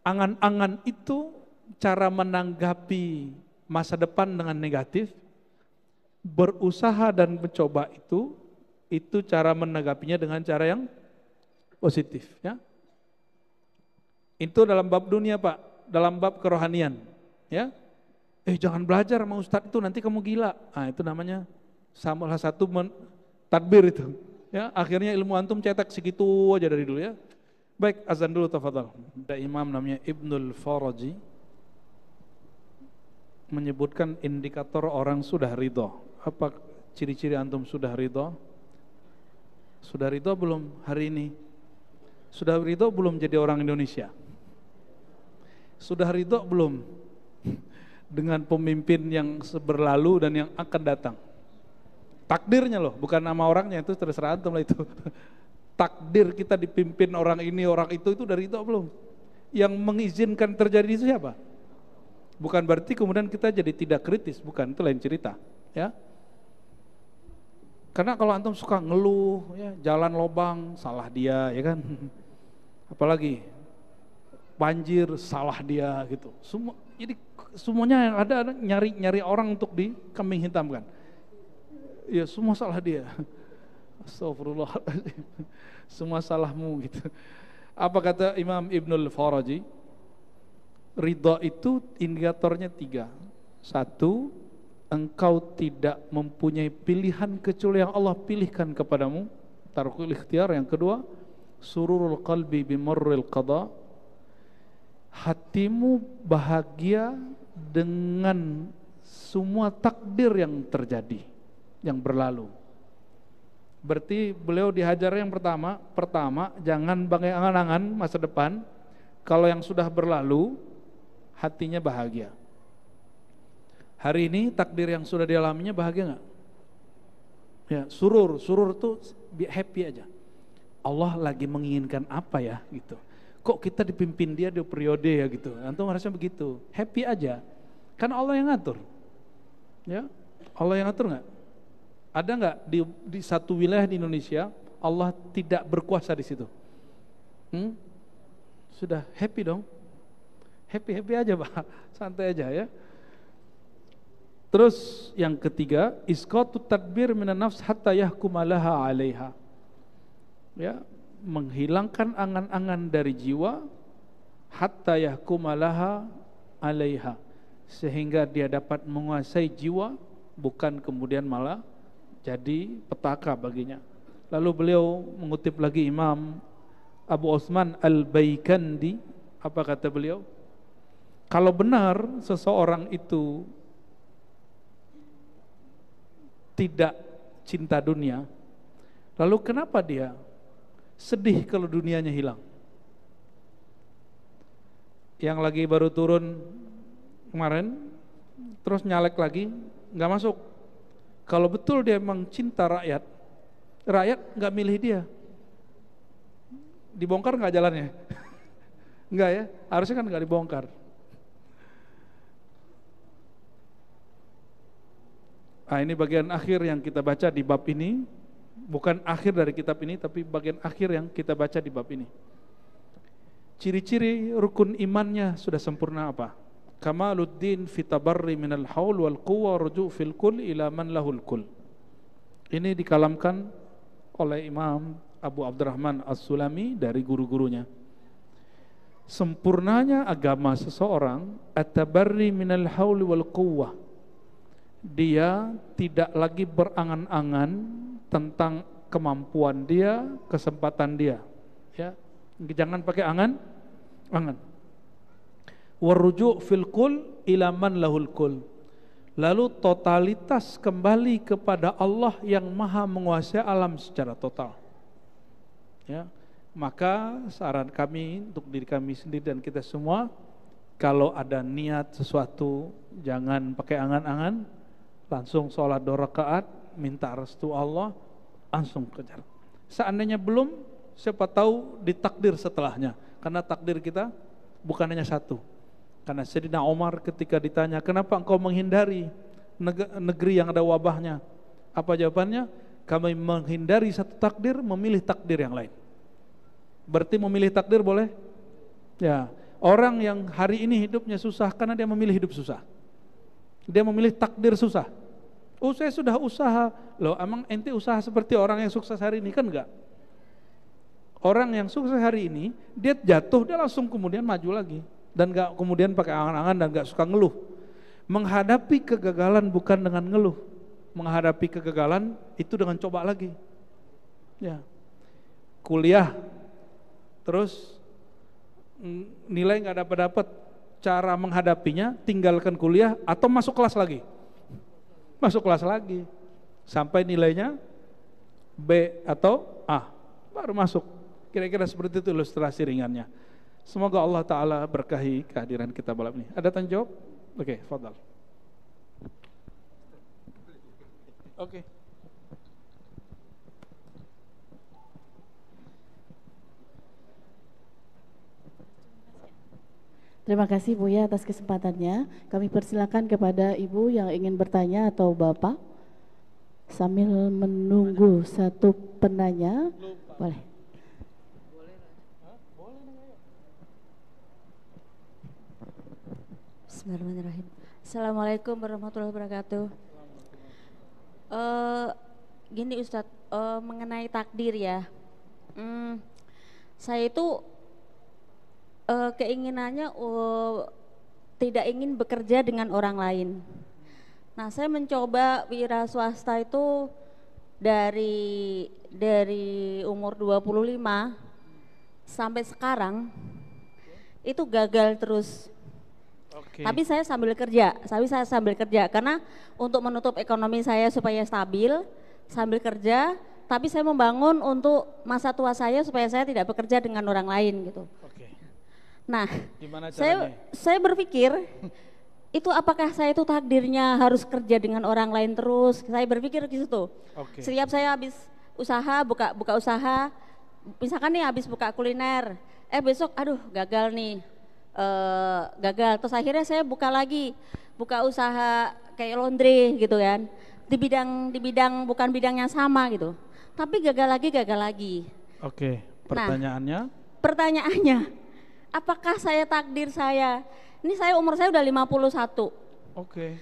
angan-angan itu cara menanggapi masa depan dengan negatif. Berusaha dan mencoba itu cara menanggapinya dengan cara yang positif, ya. Itu dalam bab dunia, Pak, dalam bab kerohanian, ya. Jangan belajar sama ustadz itu nanti kamu gila. Nah, itu namanya salah satu tadbir itu, ya. Akhirnya ilmu antum cetak segitu aja dari dulu, ya. Baik, azan dulu, tafadhal. Ada imam namanya Ibnul Faraji menyebutkan indikator orang sudah ridha. Apa ciri-ciri antum sudah ridha? Sudah ridha belum hari ini? Sudah ridha belum jadi orang Indonesia? Sudah ridha belum dengan pemimpin yang berlalu dan yang akan datang? Takdirnya loh, bukan nama orangnya, itu terserah antum lah itu. Takdir kita dipimpin orang ini, orang itu dari ridha belum? Yang mengizinkan terjadi itu siapa? Bukan berarti kemudian kita jadi tidak kritis, bukan, itu lain cerita, ya. Karena kalau antum suka ngeluh, ya, jalan lobang, salah dia, ya kan. Apalagi banjir, salah dia, gitu. Jadi semuanya yang ada nyari orang untuk dikambing hitamkan. Ya semua salah dia. Astagfirullahaladzim. Semua salahmu gitu. Apa kata Imam Ibnul Faraji? Ridha itu indikatornya 3. 1, engkau tidak mempunyai pilihan kecuali yang Allah pilihkan kepadamu, tarkul ikhtiyar. Yang kedua, sururul qalbi bimurril qada, hatimu bahagia dengan semua takdir yang terjadi, yang berlalu. Berarti beliau dihajar yang pertama jangan bangai angan-angan masa depan. Kalau yang sudah berlalu, hatinya bahagia. Hari ini takdir yang sudah dialaminya bahagia nggak? Ya, surur tuh happy aja. Allah lagi menginginkan apa ya gitu. Kok kita dipimpin dia di periode ya gitu. Antum harusnya begitu, happy aja. Kan Allah yang ngatur. Ya, Allah yang ngatur nggak? Ada nggak di satu wilayah di Indonesia Allah tidak berkuasa di situ? Sudah happy dong. Happy aja, Pak. Santai aja ya. Terus yang ketiga, isqatu tadbir minan nafs hatta yahkuma laha 'alaiha. Ya, menghilangkan angan-angan dari jiwa hatta yahkuma laha 'alaiha, sehingga dia dapat menguasai jiwa, bukan kemudian malah jadi petaka baginya. Lalu beliau mengutip lagi Imam Abu Utsman Al-Baikandi, apa kata beliau? Kalau benar seseorang itu tidak cinta dunia, lalu kenapa dia sedih kalau dunianya hilang? Yang lagi baru turun kemarin, terus nyalek lagi, nggak masuk. Kalau betul dia memang cinta rakyat, rakyat nggak milih dia. Dibongkar nggak jalannya? Nggak ya, harusnya kan nggak dibongkar. Nah, ini bagian akhir yang kita baca di bab ini, bukan akhir dari kitab ini, tapi bagian akhir yang kita baca di bab ini. Ciri-ciri rukun imannya sudah sempurna apa? Kamaluddin fi tabarri minal haul wal quwwa ruju' fil kul ila man lahul kul. Ini dikalamkan oleh Imam Abu Abdurrahman As-Sulami dari guru-gurunya. Sempurnanya agama seseorang at-tabarri minal haul wal quwwa. Dia tidak lagi berangan-angan tentang kemampuan dia, kesempatan dia. Ya, jangan pakai angan. Waruju' fil kul ila man lahul kul. Lalu totalitas kembali kepada Allah yang maha menguasai alam secara total. Ya, maka saran kami untuk diri kami sendiri dan kita semua, kalau ada niat sesuatu jangan pakai angan-angan, langsung sholat 2 rakaat, minta restu Allah, langsung kejar. Seandainya belum, siapa tahu ditakdir setelahnya. Karena takdir kita bukan hanya satu. Karena Sayyidina Umar ketika ditanya, kenapa engkau menghindari negeri yang ada wabahnya? Apa jawabannya? Kami menghindari satu takdir, memilih takdir yang lain. Berarti memilih takdir boleh? Ya, orang yang hari ini hidupnya susah karena dia memilih hidup susah. Dia memilih takdir susah. Oh, saya sudah usaha. Loh, emang ente usaha seperti orang yang sukses hari ini? Kan enggak. Orang yang sukses hari ini, dia jatuh, dia langsung kemudian maju lagi. Dan enggak kemudian pakai angan-angan dan enggak suka ngeluh. Menghadapi kegagalan bukan dengan ngeluh. Menghadapi kegagalan itu dengan coba lagi. Ya. Kuliah, terus nilai enggak dapat-dapat. Cara menghadapinya, tinggalkan kuliah atau masuk kelas lagi. Masuk kelas lagi sampai nilainya B atau A, baru masuk. Kira-kira seperti itu ilustrasi ringannya. Semoga Allah Ta'ala berkahi kehadiran kita malam ini. Ada tanya jawab? Oke, fadal. Oke. Terima kasih Buya atas kesempatannya. Kami persilakan kepada Ibu yang ingin bertanya atau Bapak. Sambil menunggu satu penanya, boleh. Bismillahirrahmanirrahim. Assalamualaikum warahmatullahi wabarakatuh. Gini Ustadz, mengenai takdir ya. Saya itu keinginannya tidak ingin bekerja dengan orang lain. Nah, saya mencoba wira swasta itu dari umur 25 sampai sekarang itu gagal terus. Tapi saya sambil kerja karena untuk menutup ekonomi saya supaya stabil sambil kerja, tapi saya membangun untuk masa tua saya supaya saya tidak bekerja dengan orang lain gitu. Nah, saya berpikir itu apakah saya itu takdirnya harus kerja dengan orang lain terus? Saya berpikir di situ. Setiap saya habis usaha, buka usaha, misalkan nih habis buka kuliner, besok aduh gagal nih, gagal. Terus akhirnya saya buka usaha kayak laundry gitu kan, di bidang bukan bidang yang sama gitu. Tapi gagal lagi. Oke, pertanyaannya? Nah, pertanyaannya. Apakah saya takdir saya? Ini saya umur saya udah 51. Oke.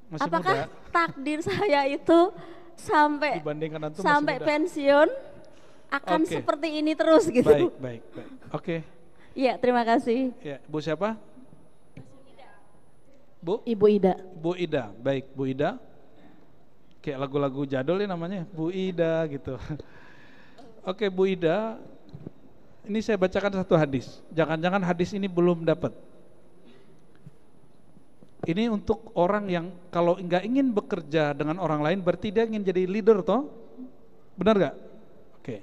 Masih apakah muda. Takdir saya itu sampai pensiun akan seperti ini terus gitu? Baik. Oke. Iya, terima kasih. Ya, Bu siapa? Bu? Ibu Ida. Bu Ida. Baik, Bu Ida. Kayak lagu-lagu jadul ya namanya, Bu Ida gitu. Oke, Bu Ida. Ini saya bacakan satu hadis. Jangan-jangan hadis ini belum dapat. Ini untuk orang yang kalau nggak ingin bekerja dengan orang lain berarti dia ingin jadi leader toh? Benar nggak? Oke.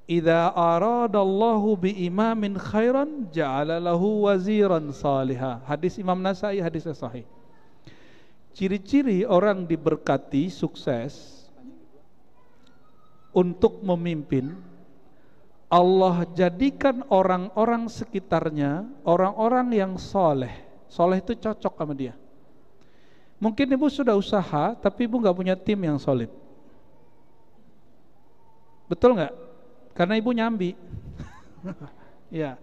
Idza aradallahu bi imamin khairan ja'ala lahu waziran salihah. Hadis Imam Nasai, hadis sahih. Ciri-ciri orang diberkati sukses untuk memimpin, Allah jadikan orang-orang sekitarnya orang-orang yang soleh. Soleh itu cocok sama dia. Mungkin ibu sudah usaha tapi ibu nggak punya tim yang solid. Betul nggak? Karena ibu nyambi. Ya,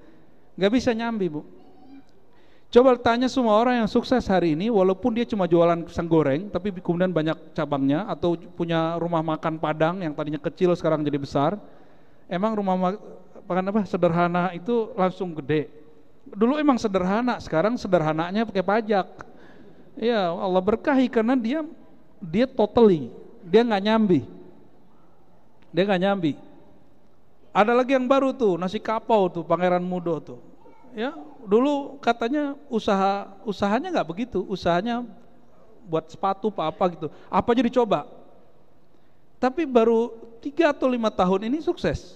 nggak bisa nyambi bu. Coba tanya semua orang yang sukses hari ini, walaupun dia cuma jualan pisang goreng, tapi kemudian banyak cabangnya, atau punya rumah makan Padang yang tadinya kecil sekarang jadi besar. Emang rumah makan apa sederhana itu langsung gede. Dulu emang sederhana, sekarang sederhananya pakai pajak. Ya Allah berkahi karena dia totally, dia nggak nyambi. Ada lagi yang baru tuh, nasi kapau tuh, Pangeran Mudo tuh. Ya, dulu katanya usahanya nggak begitu, usahanya buat sepatu apa gitu, apa aja dicoba. Tapi baru 3 atau 5 tahun ini sukses,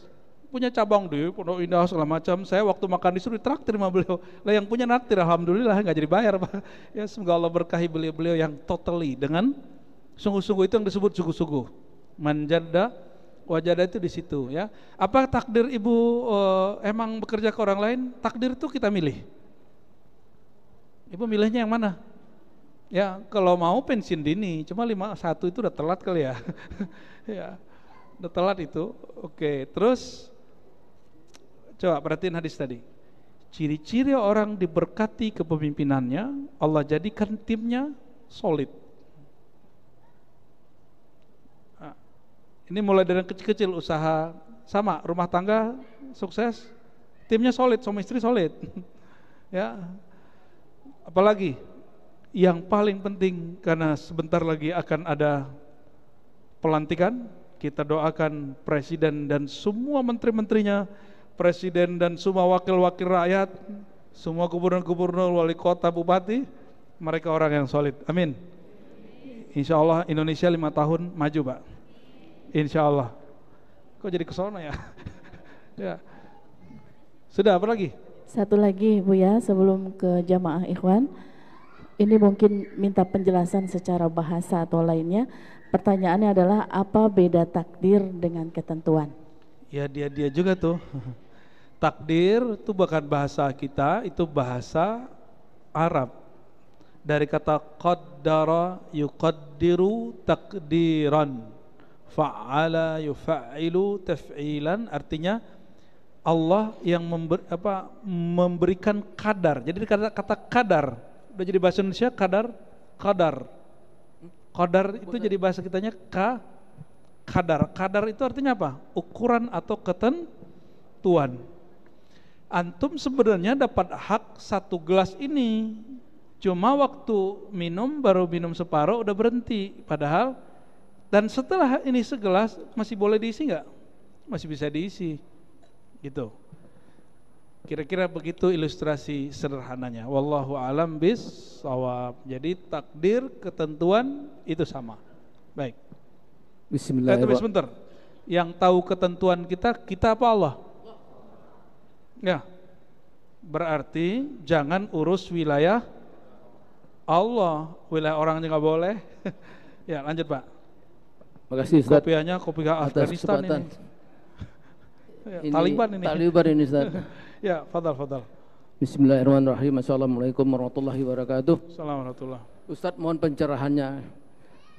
punya cabang di Pondok Indah segala macam. Saya waktu makan di Suri traktir sama beliau, lah yang punya naktir alhamdulillah nggak jadi bayar Pak. Ya semoga Allah berkahi beliau yang totally dengan sungguh-sungguh, itu yang disebut sungguh-sungguh. Manjada wajada itu di situ ya. Apa takdir ibu emang bekerja ke orang lain? Takdir itu kita milih. Ibu milihnya yang mana? Ya kalau mau pensiun dini, cuma 51 itu udah telat kali ya. Ya, udah telat itu. Oke, terus coba perhatiin hadis tadi. Ciri-ciri orang diberkati kepemimpinannya, Allah jadikan timnya solid. Ini mulai dari kecil-kecil usaha, sama rumah tangga sukses, timnya solid, suami istri solid. Ya, apalagi yang paling penting karena sebentar lagi akan ada pelantikan, kita doakan presiden dan semua menteri-menterinya, presiden dan semua wakil-wakil rakyat, semua gubernur-gubernur, wali kota, bupati, mereka orang yang solid. Amin. Insya Allah Indonesia 5 tahun maju Pak. Insya Allah. Kok jadi kesono ya? Ya. Sudah apa lagi? Satu lagi Bu ya, sebelum ke jamaah ikhwan. Ini mungkin minta penjelasan secara bahasa atau lainnya. Pertanyaannya adalah apa beda takdir dengan ketentuan? Ya dia juga tuh. Takdir itu bukan bahasa kita, itu bahasa Arab. Dari kata qaddara yuqaddiru takdiran. Fa'ala yufa'ilu taf'ilan, artinya Allah yang memberikan kadar. Jadi kata kadar udah jadi bahasa Indonesia, kadar itu jadi bahasa kitanya kadar itu artinya apa? Ukuran atau ketentuan. Antum sebenarnya dapat hak 1 gelas ini, cuma waktu minum baru minum separuh udah berhenti, padahal dan setelah ini segelas masih boleh diisi nggak? Masih bisa diisi, gitu. Kira-kira begitu ilustrasi sederhananya. Wallahu a'lam bis-shawab. Jadi takdir, ketentuan itu sama. Baik. Bismillahirrahmanirrahim. Sebentar. Yang tahu ketentuan kita apa Allah? Ya. Berarti jangan urus wilayah Allah, wilayah orang nggak boleh. Ya lanjut Pak. Makasih Ustaz. Kopiahnya kopi Afghanistan ini. Ya, Taliban ini. Taliban ini Ustaz. Ya, fadal. Bismillahirrahmanirrahim. Assalamualaikum warahmatullahi wabarakatuh. Assalamualaikum. Ustaz mohon pencerahannya.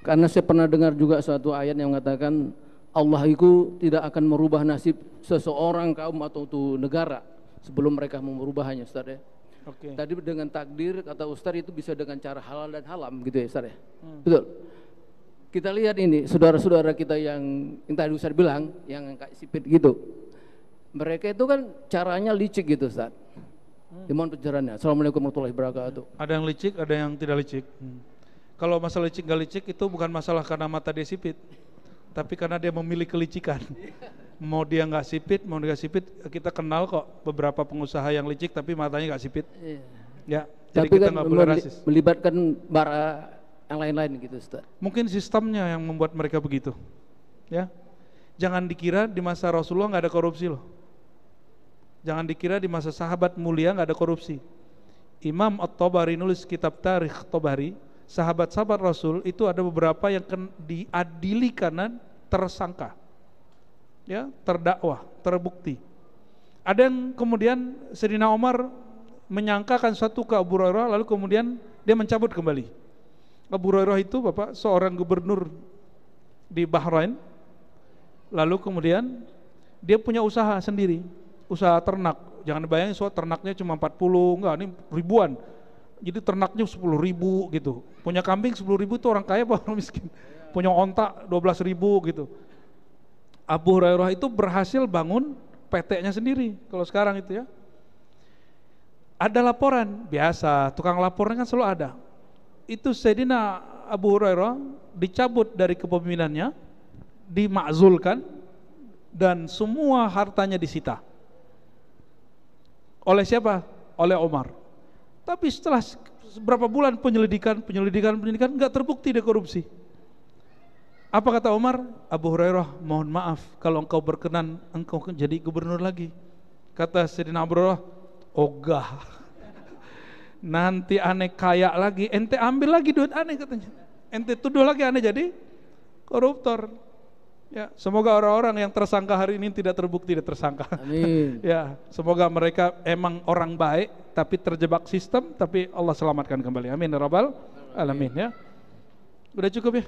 Karena saya pernah dengar juga suatu ayat yang mengatakan Allah itu tidak akan merubah nasib seseorang, kaum atau negara sebelum mereka merubahnya Ustaz ya. Oke. Tadi dengan takdir kata Ustaz itu bisa dengan cara halal dan haram gitu ya Ustaz ya. Betul. Kita lihat ini saudara-saudara kita yang tadi Ustaz bilang yang kayak sipit gitu. Mereka itu kan caranya licik gitu Ustaz. Mohon pencerahannya. Assalamualaikum warahmatullahi wabarakatuh. Ada yang licik, ada yang tidak licik. Kalau masalah licik gak licik itu bukan masalah karena mata dia sipit, tapi karena dia memilih kelicikan. Mau dia nggak sipit, mau dia sipit, kita kenal kok beberapa pengusaha yang licik tapi matanya nggak sipit. Ya, jadi Tapi kita kan nggak boleh rasis. melibatkan bara yang lain-lain gitu Ustaz. Mungkin sistemnya yang membuat mereka begitu. Ya, jangan dikira di masa Rasulullah nggak ada korupsi loh. Jangan dikira di masa sahabat mulia nggak ada korupsi. Imam At-Tabari nulis kitab Tarikh Tabari, sahabat-sahabat Rasul itu ada beberapa yang diadili karena tersangka, ya, terdakwa, terbukti. Ada yang kemudian Sayyidina Umar menyangkakan satu ke Abu Hurairah, lalu kemudian dia mencabut kembali. Abu Hurairah itu Bapak seorang gubernur di Bahrain, lalu kemudian dia punya usaha sendiri, usaha ternak. Jangan bayangin ternaknya cuma 40, enggak, ini ribuan. Jadi ternaknya 10.000 gitu. Punya kambing 10.000 itu orang kaya apa orang miskin? Punya onta 12.000 gitu. Abu Hurairah itu berhasil bangun PT-nya sendiri kalau sekarang itu ya. Ada laporan, biasa, tukang lapornya kan selalu ada. Itu Sayyidina Abu Hurairah dicabut dari kepemimpinannya, dimakzulkan, dan semua hartanya disita. Oleh siapa? Oleh Umar. Tapi setelah beberapa bulan penyelidikan nggak terbukti dia korupsi. Apa kata Umar? Abu Hurairah, mohon maaf kalau engkau berkenan engkau jadi gubernur lagi. Kata Sayyidina Abu Hurairah, ogah. Nanti aneh kaya lagi, ente ambil lagi duit aneh katanya. Ente tuduh lagi aneh jadi koruptor. Ya, semoga orang-orang yang tersangka hari ini tidak terbukti tidak tersangka. Amin. Ya, semoga mereka emang orang baik tapi terjebak sistem, tapi Allah selamatkan kembali. Amin ya rabbal alamin ya. Udah cukup ya?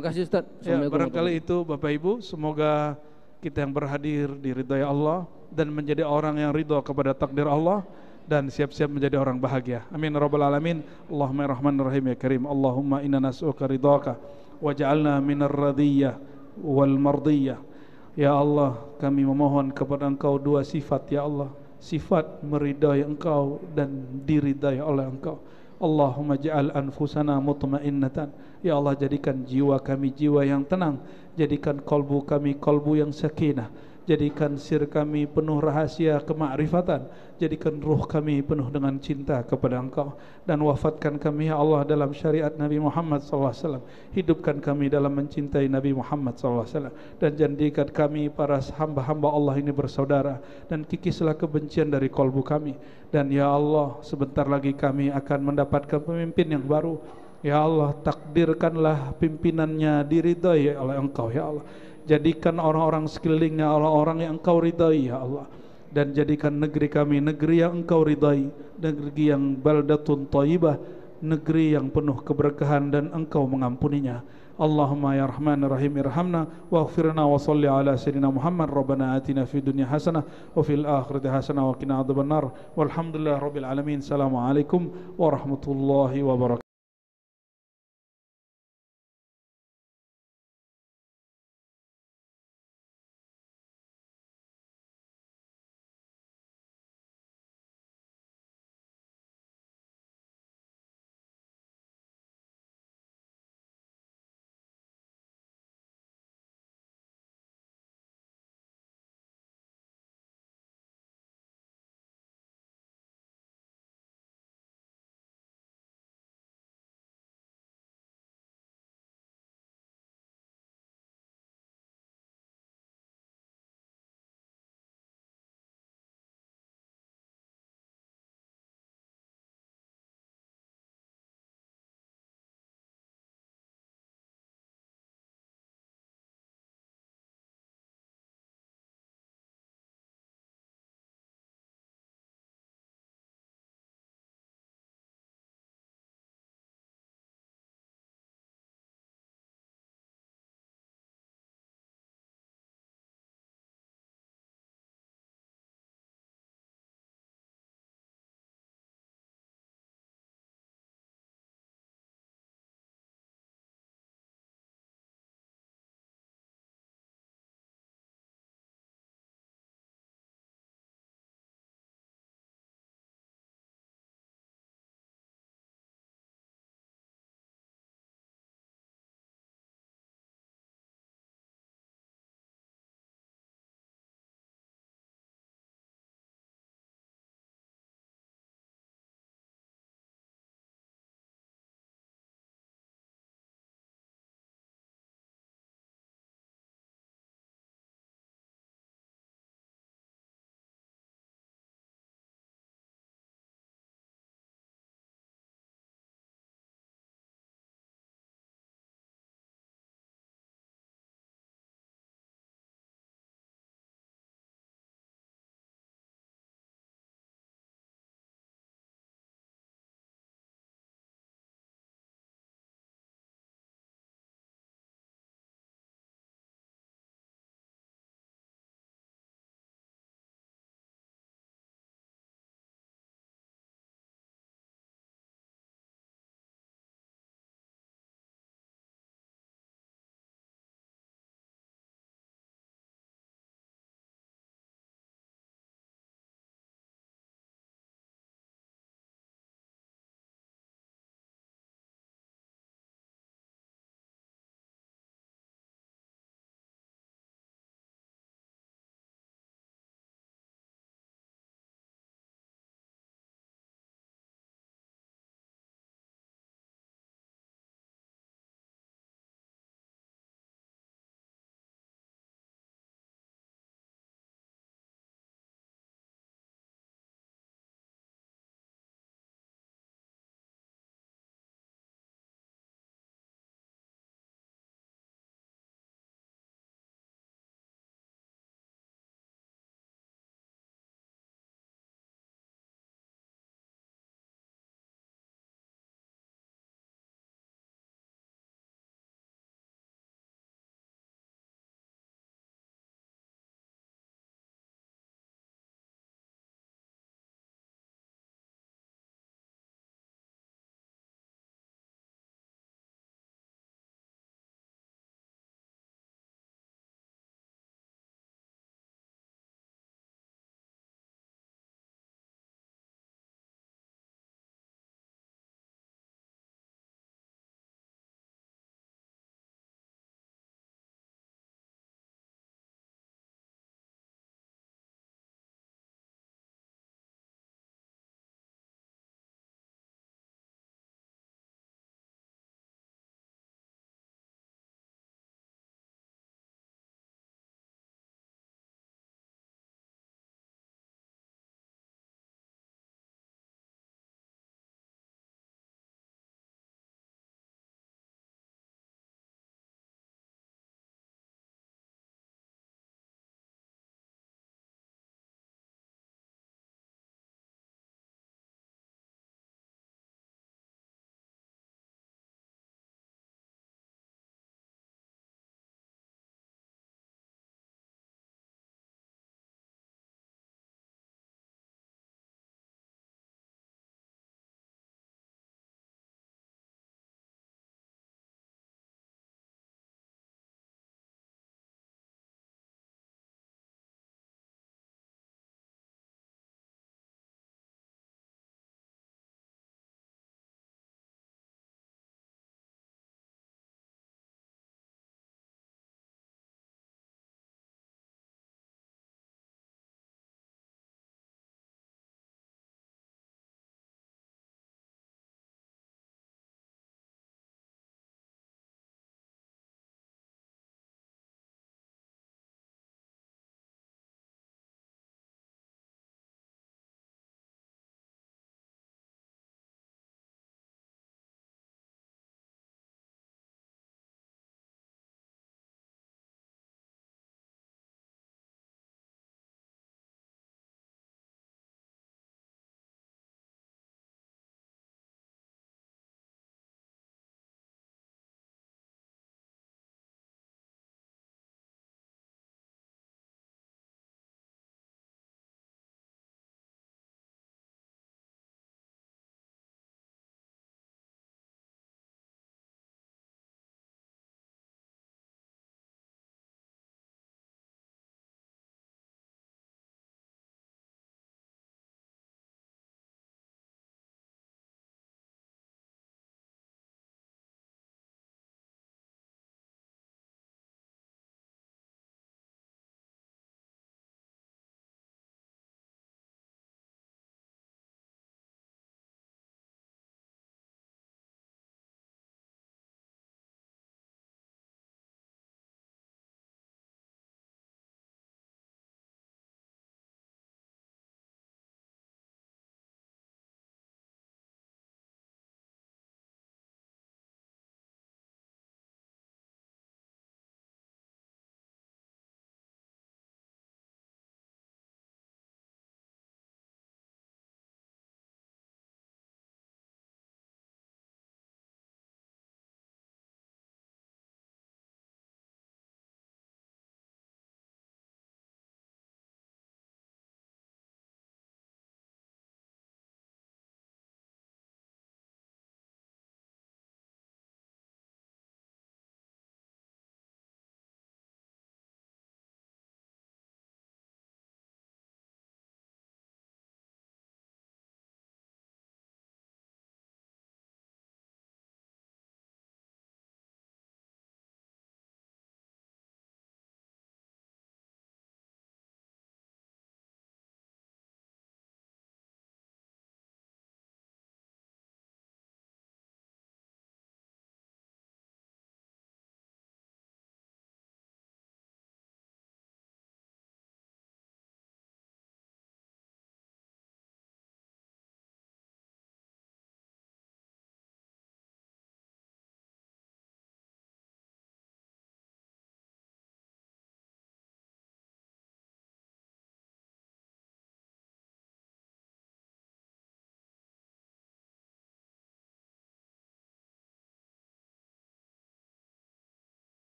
Makasih Ustaz. Ya, barangkali itu Bapak Ibu, semoga kita yang berhadir diridhai Allah dan menjadi orang yang ridha kepada takdir Allah dan siap-siap menjadi orang bahagia. Amin ya rabbal alamin. Allahumma rahmanir rahim ya karim. Allahumma inna nas'uka ridhaka waj'alna minar radiyah wal mardiyah. Ya Allah, kami memohon kepada Engkau dua sifat ya Allah, sifat meridai Engkau dan diridai oleh Engkau. Allahumma ja'al anfusana mutmainnatan. Ya Allah, jadikan jiwa kami jiwa yang tenang, jadikan kolbu kami kolbu yang sakinah, jadikan sir kami penuh rahasia kemakrifatan, jadikan ruh kami penuh dengan cinta kepada Engkau, dan wafatkan kami ya Allah dalam syariat Nabi Muhammad SAW. Hidupkan kami dalam mencintai Nabi Muhammad SAW, dan jadikan kami para hamba-hamba Allah ini bersaudara, dan kikislah kebencian dari kolbu kami. Dan ya Allah, sebentar lagi kami akan mendapatkan pemimpin yang baru. Ya Allah, takdirkanlah pimpinannya diridai oleh Engkau ya Allah. Jadikan orang-orang sekelilingnya orang-orang yang Engkau ridai ya Allah, dan jadikan negeri kami negeri yang Engkau ridai, negeri yang baldatun thayyibah, negeri yang penuh keberkahan dan Engkau mengampuninya. Allahumma ya Rahman Rahim irhamna waghfirna wa salli ala sayyidina Muhammad. Rabbana atina fid dunya hasanah wa fil akhirati hasanah wa qina adzabannar. Walhamdulillah rabbil alamin. Assalamualaikum warahmatullahi wabarakatuh.